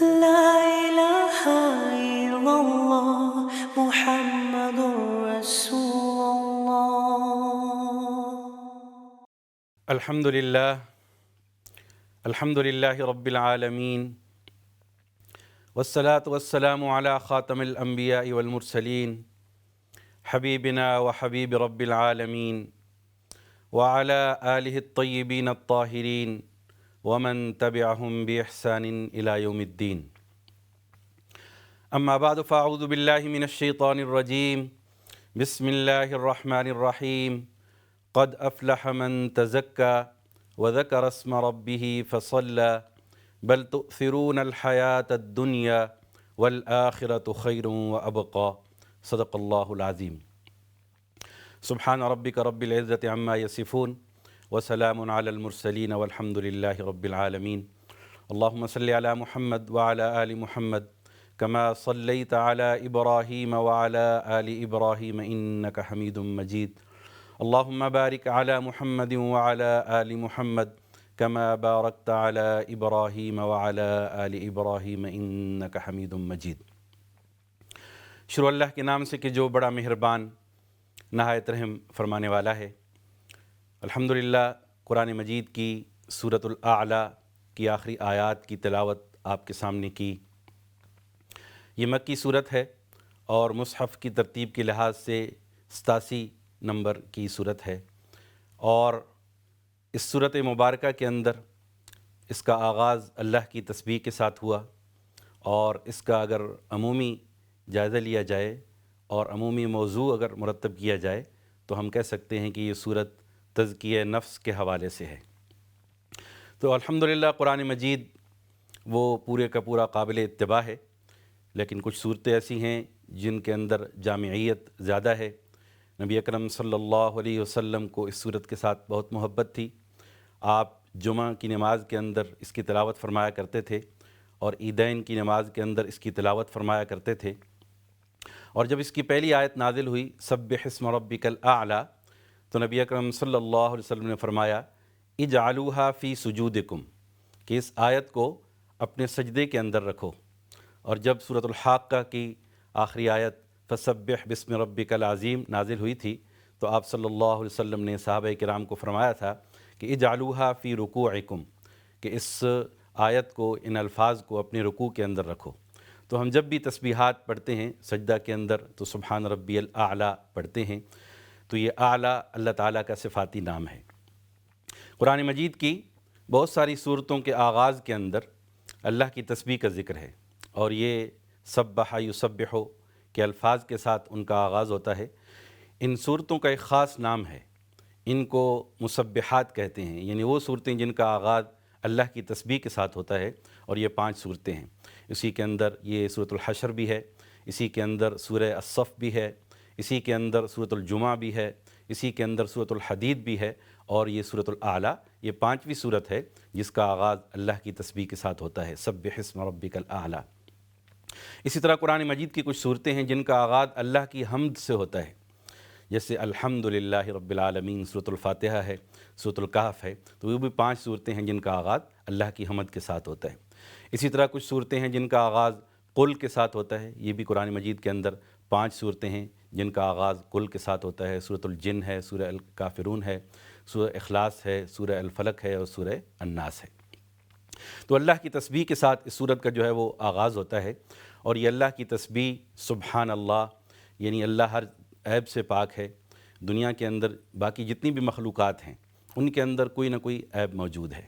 لا إله إلا الله محمد رسول الله. الحمد للہ رب العالمین والصلاة والسلام علی خاتم الانبیاء والمرسلین حبیبنا وحبیب رب العالمین وعلی آلہ الطیبین الطاہرین ومن تبعہم بإحسان الی یوم الدین. اما بعد فاعوذ باللہ من الشیطان الرجیم. بسم اللہ الرحمن الرحیم. قد افلح من تزکا وذکر اسم ربہ فصلی بل تؤثرون الحیاة الدنیا والآخرة خیر وابقی. صدق اللہ العظیم. سبحان ربک رب العزة عما یصفون وسلام علی المرسلین والحمد للہ رب العالمین. اللہم صلی علی محمد وعلی آل محمد کما صلیت علی ابراہیم وعلی آل ابراہیم انک حمید مجید. اللہم بارک علی محمد وعلی آل محمد کما بارکت علی ابراہیم وعلی آل ابراہیم انک حمید مجید. شروع اللہ کے نام سے کہ جو بڑا مہربان نہایت رحم فرمانے والا ہے. الحمدللہ قرآن مجید کی سورۃ الاعلیٰ کی آخری آیات کی تلاوت آپ کے سامنے کی. یہ مکی صورت ہے اور مصحف کی ترتیب کے لحاظ سے 87 نمبر کی صورت ہے، اور اس صورت مبارکہ کے اندر اس کا آغاز اللہ کی تسبیح کے ساتھ ہوا، اور اس کا اگر عمومی جائزہ لیا جائے اور عمومی موضوع اگر مرتب کیا جائے تو ہم کہہ سکتے ہیں کہ یہ صورت تزکیہ نفس کے حوالے سے ہے. تو الحمدللہ قرآن مجید وہ پورے کا پورا قابل اتباع ہے، لیکن کچھ صورتیں ایسی ہیں جن کے اندر جامعیت زیادہ ہے. نبی اکرم صلی اللہ علیہ وسلم کو اس صورت کے ساتھ بہت محبت تھی. آپ جمعہ کی نماز کے اندر اس کی تلاوت فرمایا کرتے تھے اور عیدین کی نماز کے اندر اس کی تلاوت فرمایا کرتے تھے. اور جب اس کی پہلی آیت نازل ہوئی سبح اسم ربک الاعلیٰ، تو نبی اکرم صلی اللہ علیہ وسلم نے فرمایا اجعلوها فی سجودکم، کہ اس آیت کو اپنے سجدے کے اندر رکھو. اور جب سورۃ الحاقہ کی آخری آیت فسبح بسم ربک العظیم نازل ہوئی تھی تو آپ صلی اللہ علیہ وسلم نے صحابہ کرام کو فرمایا تھا کہ اجعلوها فی رکوعکم، کہ اس آیت کو، ان الفاظ کو اپنے رکوع کے اندر رکھو. تو ہم جب بھی تسبیحات پڑھتے ہیں سجدہ کے اندر تو سبحان ربی الاعلیٰ پڑھتے ہیں، تو یہ اعلیٰ اللہ تعالیٰ کا صفاتی نام ہے. قرآن مجید کی بہت ساری صورتوں کے آغاز کے اندر اللہ کی تسبیح کا ذکر ہے، اور یہ سبح یسبح کے الفاظ کے ساتھ ان کا آغاز ہوتا ہے. ان صورتوں کا ایک خاص نام ہے، ان کو مسبحات کہتے ہیں، یعنی وہ صورتیں جن کا آغاز اللہ کی تسبیح کے ساتھ ہوتا ہے. اور یہ 5 صورتیں ہیں. اسی کے اندر یہ سورۃ الحشر بھی ہے، اسی کے اندر سورہ الصف بھی ہے، اسی کے اندر سورۃ الجمعہ بھی ہے، اسی کے اندر سورۃ الحدید بھی ہے، اور یہ سورۃ الاعلیٰ یہ 5ویں صورت ہے جس کا آغاز اللہ کی تسبیح کے ساتھ ہوتا ہے، سبح اسم ربک الاعلیٰ. اسی طرح قرآن مجید کی کچھ صورتیں ہیں جن کا آغاز اللہ کی حمد سے ہوتا ہے، جیسے الحمدللہ رب العالمین سورۃ الفاتحہ ہے، سورۃ الکہف ہے. تو وہ بھی 5 صورتیں ہیں جن کا آغاز اللہ کی حمد کے ساتھ ہوتا ہے. اسی طرح کچھ صورتیں ہیں جن کا آغاز قل کے ساتھ ہوتا ہے. یہ بھی قرآن مجید کے اندر 5 صورتیں ہیں جن کا آغاز قل کے ساتھ ہوتا ہے. سورۃ الجن ہے، سورہ الکافرون ہے، سورہ اخلاص ہے، سورہ الفلق ہے، اور سورہ الناس ہے. تو اللہ کی تسبیح کے ساتھ اس سورت کا جو ہے وہ آغاز ہوتا ہے. اور یہ اللہ کی تسبیح سبحان اللہ، یعنی اللہ ہر عیب سے پاک ہے. دنیا کے اندر باقی جتنی بھی مخلوقات ہیں ان کے اندر کوئی نہ کوئی عیب موجود ہے.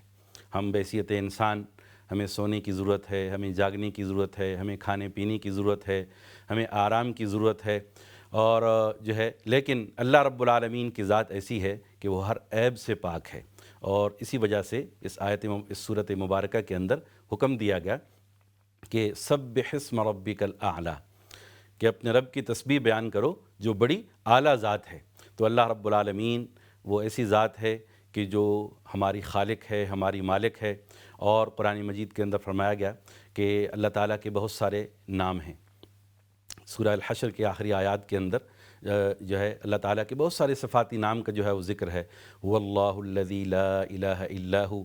ہم بحیثیت انسان، ہمیں سونے کی ضرورت ہے، ہمیں جاگنے کی ضرورت ہے، ہمیں کھانے پینے کی ضرورت ہے، ہمیں آرام کی ضرورت ہے، اور جو ہے لیکن اللہ رب العالمین کی ذات ایسی ہے کہ وہ ہر عیب سے پاک ہے. اور اسی وجہ سے اس صورت مبارکہ کے اندر حکم دیا گیا کہ سبح اسم ربک الاعلیٰ، کہ اپنے رب کی تسبیح بیان کرو جو بڑی اعلیٰ ذات ہے. تو اللہ رب العالمین وہ ایسی ذات ہے کہ جو ہماری خالق ہے، ہماری مالک ہے. اور قرآن مجید کے اندر فرمایا گیا کہ اللہ تعالیٰ کے بہت سارے نام ہیں. سورہ الحشر کے آخری آیات کے اندر جو ہے اللہ تعالیٰ کے بہت سارے صفاتی نام کا جو ہے وہ ذکر ہے. هو اللہ الذی لا الہ الا هو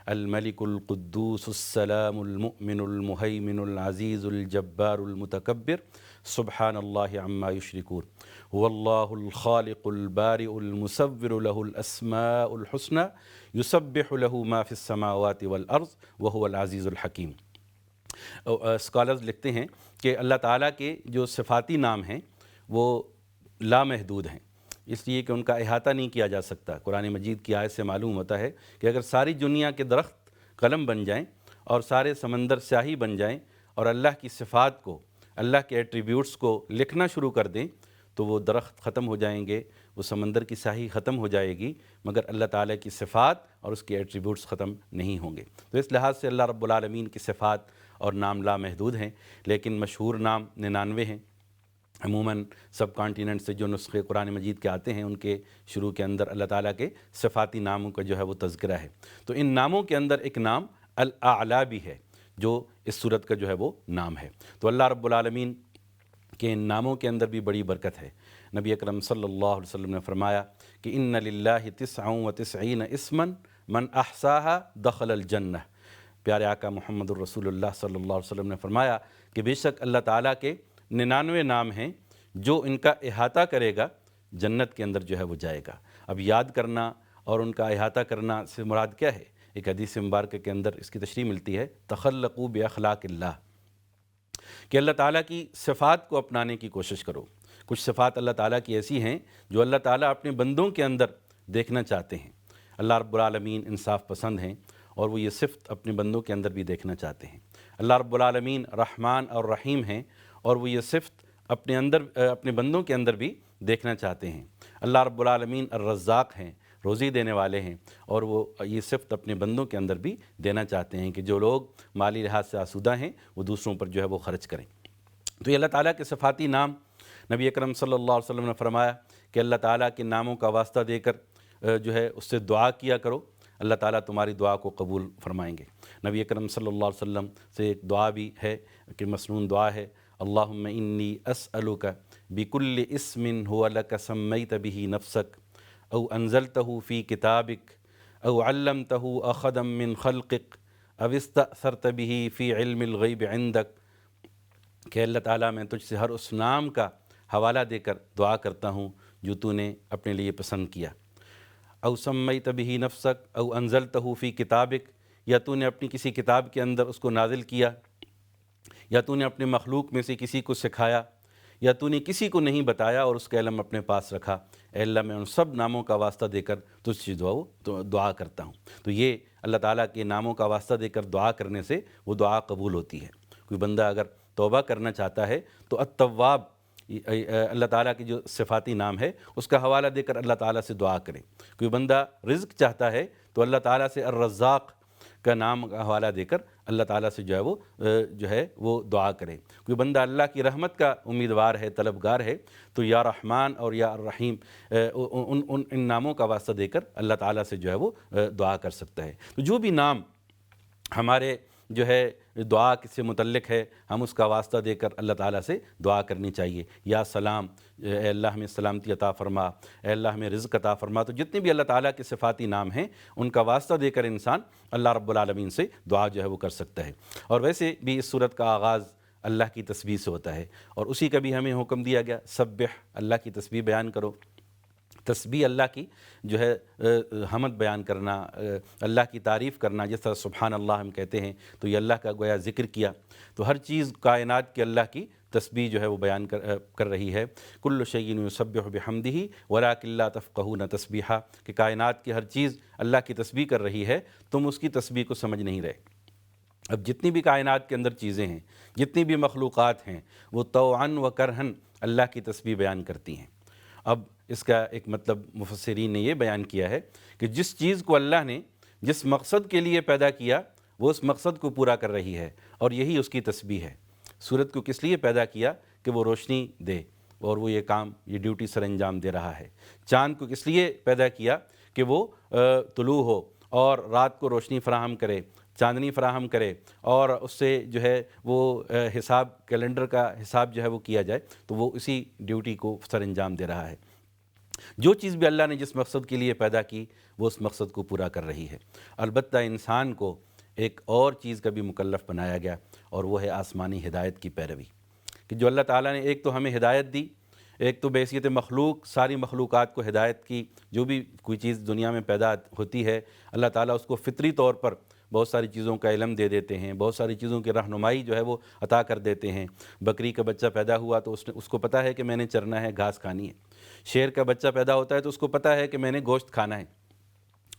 الملک القدوس السلام المؤمن المہیمن العزیز الجبار المتکبر سبحان اللہ عما یشرکون هو اللہ الخالق البارئ المصور له الاسماء الحسنى یسبح له ما فی السماوات والارض وهو العزیز الحکیم۔ اسکالرز لکھتے ہیں کہ اللہ تعالیٰ کے جو صفاتی نام ہیں وہ لامحدود ہیں، اس لیے کہ ان کا احاطہ نہیں کیا جا سکتا۔ قرآن مجید کی آیت سے معلوم ہوتا ہے کہ اگر ساری دنیا کے درخت قلم بن جائیں اور سارے سمندر سیاہی بن جائیں اور اللہ کی صفات کو، اللہ کے ایٹریبیوٹس کو لکھنا شروع کر دیں تو وہ درخت ختم ہو جائیں گے، وہ سمندر کی سیاہی ختم ہو جائے گی، مگر اللہ تعالیٰ کی صفات اور اس کے ایٹریبیوٹس ختم نہیں ہوں گے۔ تو اس لحاظ سے اللہ رب العالمین کی صفات اور نام لامحدود ہیں، لیکن مشہور نام 99 ہیں۔ عموماً سب کانٹیننٹ سے جو نسخے قرآن مجید کے آتے ہیں ان کے شروع کے اندر اللہ تعالیٰ کے صفاتی ناموں کا جو ہے وہ تذکرہ ہے۔ تو ان ناموں کے اندر ایک نام الاعلیٰ بھی ہے جو اس صورت کا جو ہے وہ نام ہے۔ تو اللہ رب العالمین کہ ان ناموں کے اندر بھی بڑی برکت ہے۔ نبی اکرم صلی اللہ علیہ وسلم نے فرمایا کہ ان للہ 99 اسما من احصاها دخل الجنہ۔ پیارے آقا محمد الرسول اللہ صلی اللہ علیہ وسلم نے فرمایا کہ بے شک اللہ تعالیٰ کے 99 نام ہیں، جو ان کا احاطہ کرے گا جنت کے اندر جو ہے وہ جائے گا۔ اب یاد کرنا اور ان کا احاطہ کرنا سے مراد کیا ہے؟ ایک حدیث مبارکہ کے اندر اس کی تشریح ملتی ہے، تخلقوا باخلاق اللہ، کہ اللہ تعالیٰ کی صفات کو اپنانے کی کوشش کرو۔ کچھ صفات اللہ تعالیٰ کی ایسی ہیں جو اللہ تعالیٰ اپنے بندوں کے اندر دیکھنا چاہتے ہیں۔ اللہ رب العالمین انصاف پسند ہیں اور وہ یہ صفت اپنے بندوں کے اندر بھی دیکھنا چاہتے ہیں۔ اللہ رب العالمین رحمان اور رحیم ہیں اور وہ یہ صفت اپنے بندوں کے اندر بھی دیکھنا چاہتے ہیں۔ اللہ رب العالمین الرزاق ہیں، روزی دینے والے ہیں، اور وہ یہ صفت اپنے بندوں کے اندر بھی دینا چاہتے ہیں کہ جو لوگ مالی لحاظ سے آسودہ ہیں وہ دوسروں پر جو ہے وہ خرچ کریں۔ تو یہ اللہ تعالیٰ کے صفاتی نام، نبی اکرم صلی اللہ علیہ وسلم نے فرمایا کہ اللہ تعالیٰ کے ناموں کا واسطہ دے کر جو ہے اس سے دعا کیا کرو، اللہ تعالیٰ تمہاری دعا کو قبول فرمائیں گے۔ نبی اکرم صلی اللہ علیہ وسلم سے ایک دعا بھی ہے کہ مسنون دعا ہے، اللہم انی اسألک بکل اسم ہوا لک سمیت بہ نفسک او انزلتہ فی کتابک او علمتہ احدا من خلقک او استأثرت بہ فی علم الغیب عندک، کہ اللہ تعالیٰ میں تجھ سے ہر اس نام کا حوالہ دے کر دعا کرتا ہوں جو تو نے اپنے لیے پسند کیا، او سمیت بہ نفسک او انزلتہ فی کتابک، یا تو نے اپنی کسی کتاب کے اندر اس کو نازل کیا، یا تو نے اپنے مخلوق میں سے کسی کو سکھایا، یا تو نے کسی کو نہیں بتایا اور اس کا علم اپنے پاس رکھا، اے اللہ میں ان سب ناموں کا واسطہ دے کر تجھ سے دعا کرتا ہوں۔ تو یہ اللہ تعالیٰ کے ناموں کا واسطہ دے کر دعا کرنے سے وہ دعا قبول ہوتی ہے۔ کوئی بندہ اگر توبہ کرنا چاہتا ہے تو التواب اللہ تعالیٰ کی جو صفاتی نام ہے اس کا حوالہ دے کر اللہ تعالیٰ سے دعا کرے۔ کوئی بندہ رزق چاہتا ہے تو اللہ تعالیٰ سے الرزاق کا نام کا حوالہ دے کر اللہ تعالیٰ سے جو ہے وہ دعا کرے۔ کوئی بندہ اللہ کی رحمت کا امیدوار ہے، طلبگار ہے، تو یا رحمان اور یا الرحیم ان ناموں کا واسطہ دے کر اللہ تعالیٰ سے جو ہے وہ دعا کر سکتا ہے۔ تو جو بھی نام ہمارے جو ہے دعا سے متعلق ہے ہم اس کا واسطہ دے کر اللہ تعالیٰ سے دعا کرنی چاہیے۔ یا سلام، اے اللہ ہمیں سلامتی عطا فرما، اے اللہ ہمیں رزق عطا فرما۔ تو جتنے بھی اللہ تعالیٰ کے صفاتی نام ہیں ان کا واسطہ دے کر انسان اللہ رب العالمین سے دعا جو ہے وہ کر سکتا ہے۔ اور ویسے بھی اس صورت کا آغاز اللہ کی تسبیح سے ہوتا ہے، اور اسی کا بھی ہمیں حکم دیا گیا، سبح، اللہ کی تسبیح بیان کرو۔ تسبیح اللہ کی جو ہے حمد بیان کرنا، اللہ کی تعریف کرنا، جس طرح سبحان اللہ ہم کہتے ہیں تو یہ اللہ کا گویا ذکر کیا۔ تو ہر چیز کائنات کے اللہ کی تسبیح جو ہے وہ بیان کر رہی ہے۔ کل شیء یسبح بحمدہ ولکن لا تفقہون تسبیحہ، کہ کائنات کی ہر چیز اللہ کی تسبیح کر رہی ہے، تم اس کی تسبیح کو سمجھ نہیں رہے۔ اب جتنی بھی کائنات کے اندر چیزیں ہیں، جتنی بھی مخلوقات ہیں، وہ طوعاً و کرہاً اللہ کی تسبیح بیان کرتی ہیں۔ اب اس کا ایک مطلب مفسرین نے یہ بیان کیا ہے کہ جس چیز کو اللہ نے جس مقصد کے لیے پیدا کیا وہ اس مقصد کو پورا کر رہی ہے، اور یہی اس کی تسبیح ہے۔ سورج کو کس لیے پیدا کیا؟ کہ وہ روشنی دے، اور وہ یہ کام، یہ ڈیوٹی سر انجام دے رہا ہے۔ چاند کو کس لیے پیدا کیا؟ کہ وہ طلوع ہو اور رات کو روشنی فراہم کرے، چاندنی فراہم کرے، اور اس سے جو ہے وہ حساب، کیلنڈر کا حساب جو ہے وہ کیا جائے، تو وہ اسی ڈیوٹی کو سر انجام دے رہا ہے۔ جو چیز بھی اللہ نے جس مقصد کے لیے پیدا کی وہ اس مقصد کو پورا کر رہی ہے۔ البتہ انسان کو ایک اور چیز کا بھی مکلف بنایا گیا، اور وہ ہے آسمانی ہدایت کی پیروی، کہ جو اللہ تعالیٰ نے ایک تو ہمیں ہدایت دی، ایک تو بحیثیت مخلوق ساری مخلوقات کو ہدایت کی، جو بھی کوئی چیز دنیا میں پیدا ہوتی ہے اللہ تعالیٰ اس کو فطری طور پر بہت ساری چیزوں کا علم دے دیتے ہیں، بہت ساری چیزوں کی رہنمائی جو ہے وہ عطا کر دیتے ہیں۔ بکری کا بچہ پیدا ہوا تو اس کو پتہ ہے کہ میں نے چرنا ہے، گھاس کھانی ہے۔ شیر کا بچہ پیدا ہوتا ہے تو اس کو پتہ ہے کہ میں نے گوشت کھانا ہے،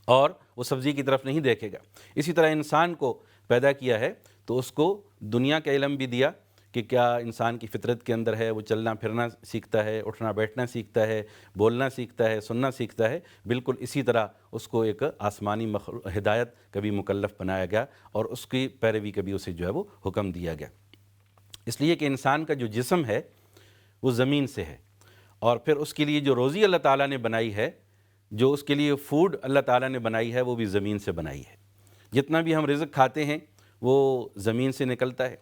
اور وہ سبزی کی طرف نہیں دیکھے گا۔ اسی طرح انسان کو پیدا کیا ہے تو اس کو دنیا کا علم بھی دیا کہ کیا انسان کی فطرت کے اندر ہے، وہ چلنا پھرنا سیکھتا ہے، اٹھنا بیٹھنا سیکھتا ہے، بولنا سیکھتا ہے، سننا سیکھتا ہے۔ بالکل اسی طرح اس کو ایک آسمانی ہدایت کا بھی مکلف بنایا گیا، اور اس کی پیروی کا بھی اسے جو ہے وہ حکم دیا گیا، اس لیے کہ انسان کا جو جسم ہے وہ زمین سے ہے، اور پھر اس کے لیے جو روزی اللہ تعالیٰ نے بنائی ہے، جو اس کے لیے فوڈ اللہ تعالیٰ نے بنائی ہے، وہ بھی زمین سے بنائی ہے۔ جتنا بھی ہم رزق کھاتے ہیں وہ زمین سے نکلتا ہے۔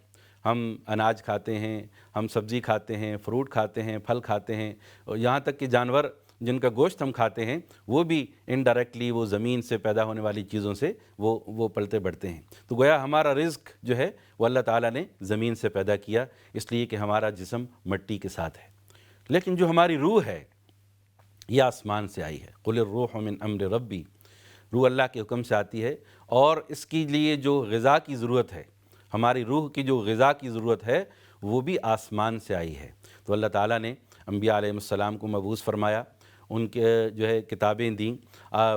ہم اناج کھاتے ہیں، ہم سبزی کھاتے ہیں، فروٹ کھاتے ہیں، پھل کھاتے ہیں، اور یہاں تک کہ جانور جن کا گوشت ہم کھاتے ہیں وہ بھی انڈائریکٹلی وہ زمین سے پیدا ہونے والی چیزوں سے وہ پلتے بڑھتے ہیں۔ تو گویا ہمارا رزق جو ہے وہ اللہ تعالیٰ نے زمین سے پیدا کیا، اس لیے کہ ہمارا جسم مٹی کے ساتھ ہے۔ لیکن جو ہماری روح ہے یہ آسمان سے آئی ہے۔ قل الروح من امر ربی، روح اللہ کے حکم سے آتی ہے، اور اس کے لیے جو غذا کی ضرورت ہے، ہماری روح کی جو غذا کی ضرورت ہے وہ بھی آسمان سے آئی ہے۔ تو اللہ تعالیٰ نے انبیاء علیہ السلام کو مبعوث فرمایا، ان کے جو ہے کتابیں دیں،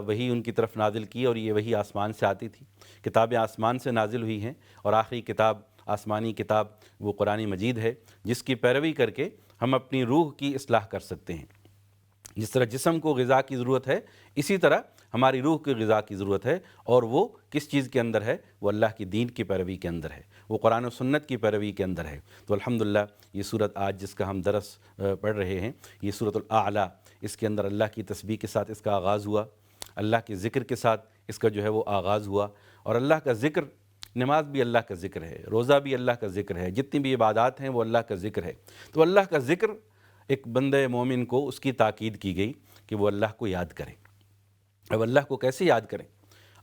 وہی ان کی طرف نازل کی، اور یہ وہی آسمان سے آتی تھی۔ کتابیں آسمان سے نازل ہوئی ہیں، اور آخری کتاب آسمانی کتاب وہ قرآن مجید ہے، جس کی پیروی کر کے ہم اپنی روح کی اصلاح کر سکتے ہیں۔ جس طرح جسم کو غذا کی ضرورت ہے، اسی طرح ہماری روح کی غذا کی ضرورت ہے، اور وہ کس چیز کے اندر ہے؟ وہ اللہ کی دین کی پیروی کے اندر ہے، وہ قرآن و سنت کی پیروی کے اندر ہے۔ تو الحمدللہ یہ صورت آج جس کا ہم درس پڑھ رہے ہیں، یہ سورۃ الاعلیٰ، اس کے اندر اللہ کی تسبیح کے ساتھ اس کا آغاز ہوا، اللہ کے ذکر کے ساتھ اس کا جو ہے وہ آغاز ہوا، اور اللہ کا ذکر، نماز بھی اللہ کا ذکر ہے، روزہ بھی اللہ کا ذکر ہے، جتنی بھی عبادات ہیں وہ اللہ کا ذکر ہے۔ تو اللہ کا ذکر ایک بندہ مومن کو اس کی تاکید کی گئی کہ وہ اللہ کو یاد کرے۔ اب اللہ کو کیسے یاد کریں؟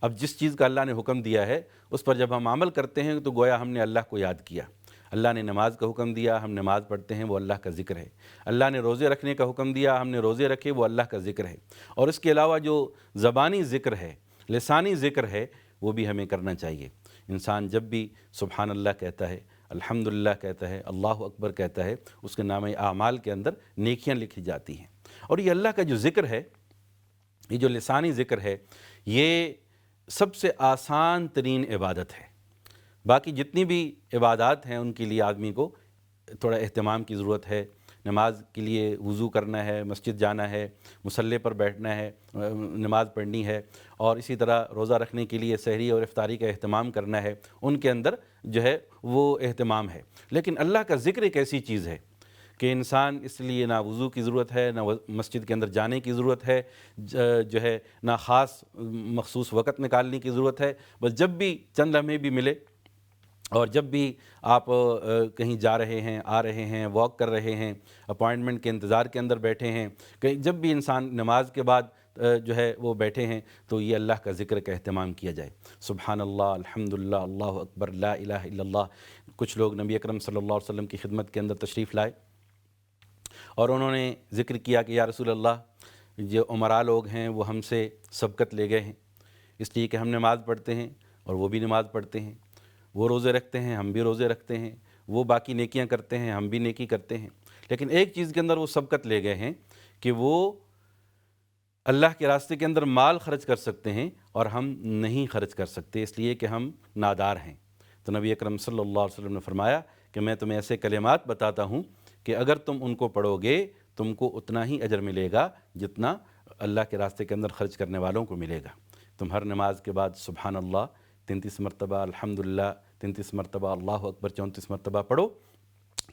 اب جس چیز کا اللہ نے حکم دیا ہے اس پر جب ہم عمل کرتے ہیں تو گویا ہم نے اللہ کو یاد کیا۔ اللہ نے نماز کا حکم دیا، ہم نماز پڑھتے ہیں، وہ اللہ کا ذکر ہے۔ اللہ نے روزے رکھنے کا حکم دیا، ہم نے روزے رکھے، وہ اللہ کا ذکر ہے۔ اور اس کے علاوہ جو زبانی ذکر ہے، لسانی ذکر ہے، وہ بھی ہمیں کرنا چاہیے۔ انسان جب بھی سبحان اللہ کہتا ہے، الحمدللہ کہتا ہے، اللہ اکبر کہتا ہے، اس کے نامہ اعمال کے اندر نیکیاں لکھی جاتی ہیں۔ اور یہ اللہ کا جو ذکر ہے، یہ جو لسانی ذکر ہے، یہ سب سے آسان ترین عبادت ہے۔ باقی جتنی بھی عبادات ہیں ان کے لیے آدمی کو تھوڑا اہتمام کی ضرورت ہے۔ نماز کے لیے وضو کرنا ہے، مسجد جانا ہے، مصلی پر بیٹھنا ہے، نماز پڑھنی ہے، اور اسی طرح روزہ رکھنے کے لیے سحری اور افطاری کا اہتمام کرنا ہے، ان کے اندر جو ہے وہ اہتمام ہے۔ لیکن اللہ کا ذکر ایک ایسی چیز ہے کہ انسان اس لیے نہ وضو کی ضرورت ہے، نہ مسجد کے اندر جانے کی ضرورت ہے، جو ہے نہ خاص مخصوص وقت نکالنے کی ضرورت ہے۔ بس جب بھی چند لمحے بھی ملے، اور جب بھی آپ کہیں جا رہے ہیں، آ رہے ہیں، واک کر رہے ہیں، اپوائنٹمنٹ کے انتظار کے اندر بیٹھے ہیں، کہیں جب بھی انسان نماز کے بعد جو ہے وہ بیٹھے ہیں، تو یہ اللہ کا ذکر کا اہتمام کیا جائے۔ سبحان اللہ، الحمدللہ، اللہ اکبر، لا الہ الا اللہ۔ کچھ لوگ نبی اکرم صلی اللہ علیہ وسلم کی خدمت کے اندر تشریف لائے، اور انہوں نے ذکر کیا کہ یا رسول اللہ، جو عمراء لوگ ہیں وہ ہم سے سبقت لے گئے ہیں، اس لیے کہ ہم نماز پڑھتے ہیں اور وہ بھی نماز پڑھتے ہیں، وہ روزے رکھتے ہیں، ہم بھی روزے رکھتے ہیں، وہ باقی نیکیاں کرتے ہیں، ہم بھی نیکی کرتے ہیں، لیکن ایک چیز کے اندر وہ سبقت لے گئے ہیں کہ وہ اللہ کے راستے کے اندر مال خرچ کر سکتے ہیں اور ہم نہیں خرچ کر سکتے، اس لیے کہ ہم نادار ہیں۔ تو نبی اکرم صلی اللہ علیہ وسلم نے فرمایا کہ میں تمہیں ایسے کلمات بتاتا ہوں کہ اگر تم ان کو پڑھو گے تم کو اتنا ہی اجر ملے گا جتنا اللہ کے راستے کے اندر خرچ کرنے والوں کو ملے گا۔ تم ہر نماز کے بعد سبحان اللہ 33 مرتبہ، الحمدللہ 33 مرتبہ، اللہ اکبر 34 مرتبہ پڑھو،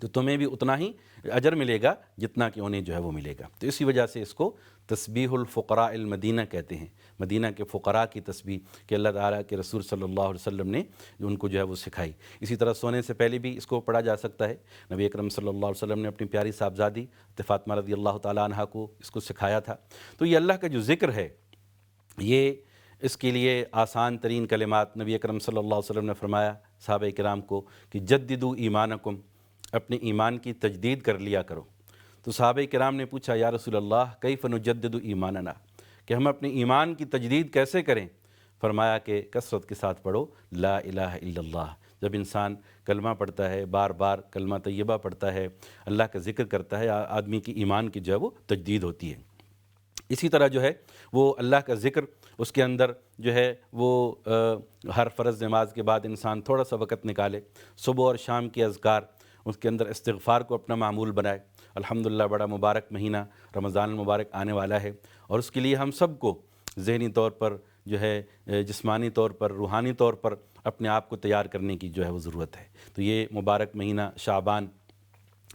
تو تمہیں بھی اتنا ہی اجر ملے گا جتنا کہ انہیں جو ہے وہ ملے گا۔ تو اسی وجہ سے اس کو تسبیح الفقراء المدینہ کہتے ہیں، مدینہ کے فقراء کی تسبیح کہ اللہ تعالیٰ کے رسول صلی اللہ علیہ وسلم نے ان کو جو ہے وہ سکھائی۔ اسی طرح سونے سے پہلے بھی اس کو پڑھا جا سکتا ہے۔ نبی اکرم صلی اللہ علیہ وسلم نے اپنی پیاری صاحبزادی فاطمہ رضی اللہ تعالیٰ عنہ کو اس کو سکھایا تھا۔ تو یہ اللہ کا جو ذکر ہے، یہ اس کے لیے آسان ترین کلمات نبی اکرم صلی اللہ علیہ وسلم نے فرمایا صحابہ کرام کو کہ جددوا ایمانکم، اپنے ایمان کی تجدید کر لیا کرو۔ تو صحابہ کرام نے پوچھا یا رسول اللہ کیف نجدد ایماننا، کہ ہم اپنے ایمان کی تجدید کیسے کریں؟ فرمایا کہ کثرت کے ساتھ پڑھو لا الہ الا اللہ۔ جب انسان کلمہ پڑھتا ہے، بار بار کلمہ طیبہ پڑھتا ہے، اللہ کا ذکر کرتا ہے، آدمی کی ایمان کی جو ہے وہ تجدید ہوتی ہے۔ اسی طرح جو ہے وہ اللہ کا ذکر، اس کے اندر جو ہے وہ ہر فرض نماز کے بعد انسان تھوڑا سا وقت نکالے، صبح اور شام کے اذکار، اس کے اندر استغفار کو اپنا معمول بنائے۔ الحمدللہ بڑا مبارک مہینہ رمضان المبارک آنے والا ہے، اور اس کے لیے ہم سب کو ذہنی طور پر جو ہے جسمانی طور پر، روحانی طور پر اپنے آپ کو تیار کرنے کی جو ہے وہ ضرورت ہے۔ تو یہ مبارک مہینہ شعبان،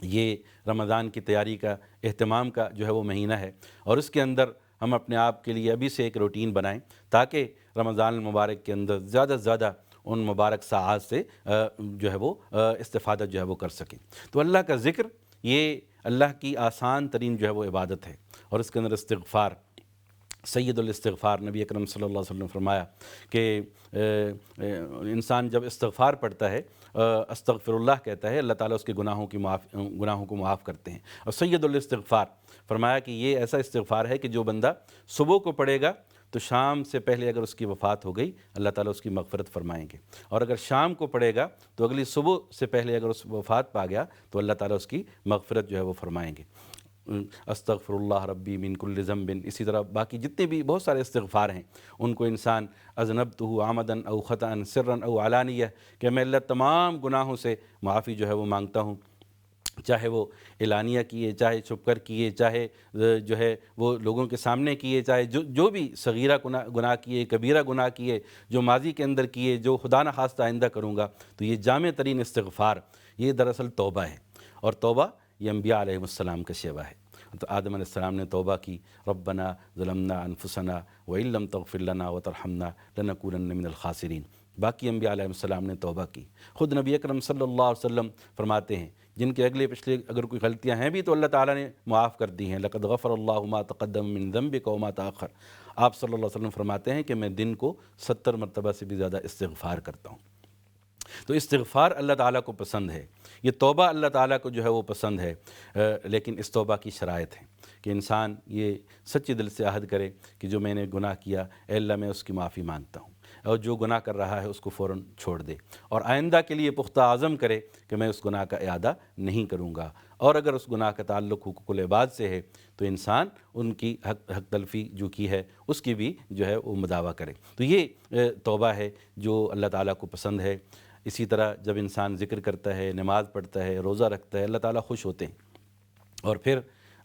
یہ رمضان کی تیاری کا اہتمام کا جو ہے وہ مہینہ ہے، اور اس کے اندر ہم اپنے آپ کے لیے ابھی سے ایک روٹین بنائیں تاکہ رمضان المبارک کے اندر زیادہ سے زیادہ ان مبارک ساعات سے جو ہے وہ استفادہ جو ہے وہ کر سکیں۔ تو اللہ کا ذکر یہ اللہ کی آسان ترین جو ہے وہ عبادت ہے، اور اس کے اندر استغفار، سید الاستغفار، نبی اکرم صلی اللہ علیہ وسلم نے فرمایا کہ انسان جب استغفار پڑھتا ہے، استغفر اللہ کہتا ہے، اللہ تعالیٰ اس کے گناہوں کو معاف کرتے ہیں۔ اور سید الاستغفار فرمایا کہ یہ ایسا استغفار ہے کہ جو بندہ صبح کو پڑھے گا تو شام سے پہلے اگر اس کی وفات ہو گئی اللہ تعالیٰ اس کی مغفرت فرمائیں گے، اور اگر شام کو پڑھے گا تو اگلی صبح سے پہلے اگر اس وفات پا گیا تو اللہ تعالیٰ اس کی مغفرت جو ہے وہ فرمائیں گے۔ استغفر اللہ ربی من کل ذنب، اسی طرح باقی جتنے بھی بہت سارے استغفار ہیں ان کو انسان اذنبتہ عمداً او خطأ سرا او علانیہ، کہ میں اللہ تمام گناہوں سے معافی جو ہے وہ مانگتا ہوں، چاہے وہ اعلانیہ کیے، چاہے چھپ کر کیے، چاہے جو ہے وہ لوگوں کے سامنے کیے، چاہے جو بھی صغیرہ گناہ کیے، کبیرہ گناہ کیے، جو ماضی کے اندر کیے، جو خدا نخواستہ آئندہ کروں گا۔ تو یہ جامع ترین استغفار یہ دراصل توبہ ہے، اور توبہ یہ انبیاء علیہ السلام کا شیوہ ہے۔ تو آدم علیہ السلام نے توبہ کی، ربنا ظلمنا انفسنا وان لم تغفر لنا وترحمنا لنکونن من الخاسرین۔ باقی انبیاء علیہ السلام نے توبہ کی۔ خود نبی اکرم صلی اللہ علیہ وسلم فرماتے ہیں جن کے اگلے پچھلے اگر کوئی غلطیاں ہیں بھی تو اللہ تعالیٰ نے معاف کر دی ہیں، لقد غفر اللہ ما تقدم من ذنبک وما تاخر۔ آپ صلی اللہ علیہ وسلم فرماتے ہیں کہ میں دن کو 70 مرتبہ سے بھی زیادہ استغفار کرتا ہوں۔ تو استغفار اللہ تعالیٰ کو پسند ہے، یہ توبہ اللہ تعالیٰ کو جو ہے وہ پسند ہے، لیکن اس توبہ کی شرائط ہیں کہ انسان یہ سچے دل سے عہد کرے کہ جو میں نے گناہ کیا اے اللہ میں اس کی معافی مانگتا ہوں، اور جو گناہ کر رہا ہے اس کو فوراً چھوڑ دے، اور آئندہ کے لیے پختہ عزم کرے کہ میں اس گناہ کا اعادہ نہیں کروں گا، اور اگر اس گناہ کا تعلق حقوق العباد سے ہے تو انسان ان کی حق تلفی جو کی ہے اس کی بھی جو ہے وہ مداوع کرے۔ تو یہ توبہ ہے جو اللہ تعالیٰ کو پسند ہے۔ اسی طرح جب انسان ذکر کرتا ہے، نماز پڑھتا ہے، روزہ رکھتا ہے، اللہ تعالیٰ خوش ہوتے ہیں، اور پھر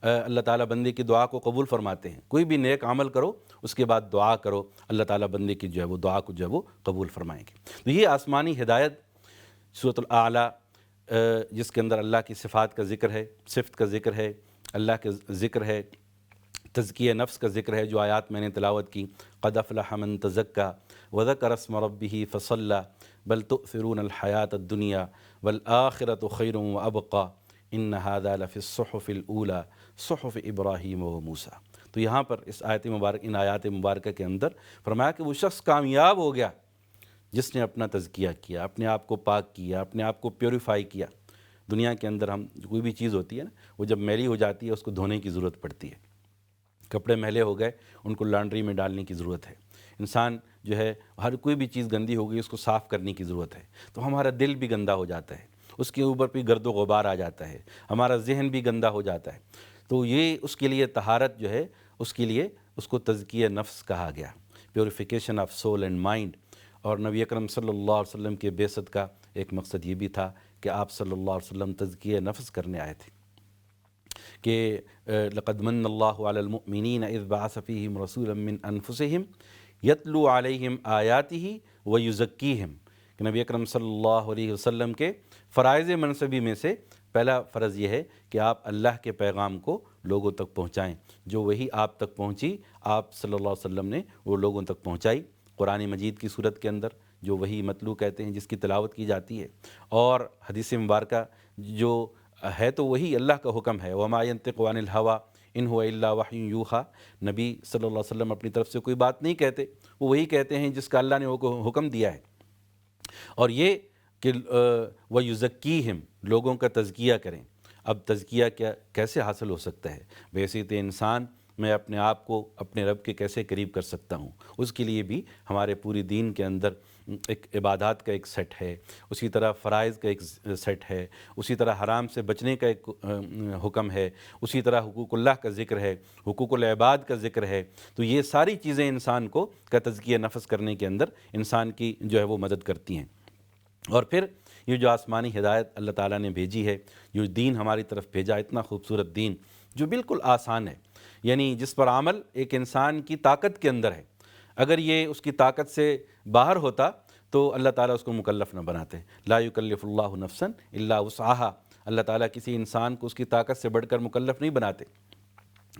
اللہ تعالیٰ بندے کی دعا کو قبول فرماتے ہیں۔ کوئی بھی نیک عمل کرو اس کے بعد دعا کرو، اللہ تعالیٰ بندے کی جو ہے وہ دعا کو جو ہے وہ قبول فرمائیں گے۔ تو یہ آسمانی ہدایت سورۃ الاعلیٰ جس کے اندر اللہ کی صفات کا ذکر ہے، صفت کا ذکر ہے، اللہ کا ذکر ہے، تزکیہ نفس کا ذکر ہے، جو آیات میں نے تلاوت کی، قد افلح من تزکیٰ وذکر اسم ربہ فصلی بل تؤثرون الحیاۃ الدنیا والآخرۃ خیر وابقیٰ ان ھذا لفی الصحف الاولیٰ صحف ابراہیم و موسیٰ۔ تو یہاں پر اس آیت مبارک، ان آیات مبارکہ کے اندر فرمایا کہ وہ شخص کامیاب ہو گیا جس نے اپنا تزکیہ کیا، اپنے آپ کو پاک کیا، اپنے آپ کو پیوریفائی کیا۔ دنیا کے اندر ہم کوئی بھی چیز ہوتی ہے نا، وہ جب میلی ہو جاتی ہے اس کو دھونے کی ضرورت پڑتی ہے۔ کپڑے میلے ہو گئے ان کو لانڈری میں ڈالنے کی ضرورت ہے۔ انسان جو ہے ہر کوئی بھی چیز گندی ہو گئی اس کو صاف کرنے کی ضرورت ہے۔ تو ہمارا دل بھی گندا ہو جاتا ہے، اس کے اوپر بھی گرد و غبار آ جاتا ہے، ہمارا ذہن بھی گندا ہو جاتا ہے۔ تو یہ اس کے لیے طہارت جو ہے، اس کے لیے اس کو تزکیہ نفس کہا گیا، purification of civil and mind. اور نبی اکرم صلی اللہ علیہ وسلم کے بعثت کا ایک مقصد یہ بھی تھا کہ آپ صلی اللہ علیہ وسلم تزکیہ نفس کرنے آئے تھے کہ لقد من اللہ علی المؤمنین اذ بعث فیہم رسولا من انفسہم یتلو علیہم آیاتہ ویزکیہم، کہ نبی اکرم صلی اللہ علیہ وسلم کے فرائض منصبی میں سے پہلا فرض یہ ہے کہ آپ اللہ کے پیغام کو لوگوں تک پہنچائیں، جو وہی آپ تک پہنچی آپ صلی اللہ علیہ وسلم نے وہ لوگوں تک پہنچائی قرآن مجید کی صورت کے اندر، جو وہی متلو کہتے ہیں جس کی تلاوت کی جاتی ہے، اور حدیث مبارکہ جو ہے تو وہی اللہ کا حکم ہے، وما ينطق عن الهوى ان هو الا وحی یوحی، نبی صلی اللہ علیہ وسلم اپنی طرف سے کوئی بات نہیں کہتے، وہ وہی کہتے ہیں جس کا اللہ نے وہ حکم دیا ہے۔ اور یہ کہ وَيُزَكِّيهِمْ، لوگوں کا تزکیہ کریں۔ اب تزکیہ کیسے حاصل ہو سکتا ہے؟ بحیثیت انسان میں اپنے آپ کو اپنے رب کے کیسے قریب کر سکتا ہوں؟ اس کے لیے بھی ہمارے پوری دین کے اندر ایک عبادات کا ایک سیٹ ہے، اسی طرح فرائض کا ایک سیٹ ہے، اسی طرح حرام سے بچنے کا ایک حکم ہے، اسی طرح حقوق اللہ کا ذکر ہے، حقوق العباد کا ذکر ہے۔ تو یہ ساری چیزیں انسان کو کا تزکیہ نفس کرنے کے اندر انسان کی جو ہے وہ مدد کرتی ہیں۔ اور پھر یہ جو آسمانی ہدایت اللہ تعالیٰ نے بھیجی ہے، جو دین ہماری طرف بھیجا، اتنا خوبصورت دین جو بالکل آسان ہے، یعنی جس پر عمل ایک انسان کی طاقت کے اندر ہے، اگر یہ اس کی طاقت سے باہر ہوتا تو اللہ تعالیٰ اس کو مکلف نہ بناتے۔ لا یکلف اللہ نفسا الا وسعها، اللہ تعالیٰ کسی انسان کو اس کی طاقت سے بڑھ کر مکلف نہیں بناتے،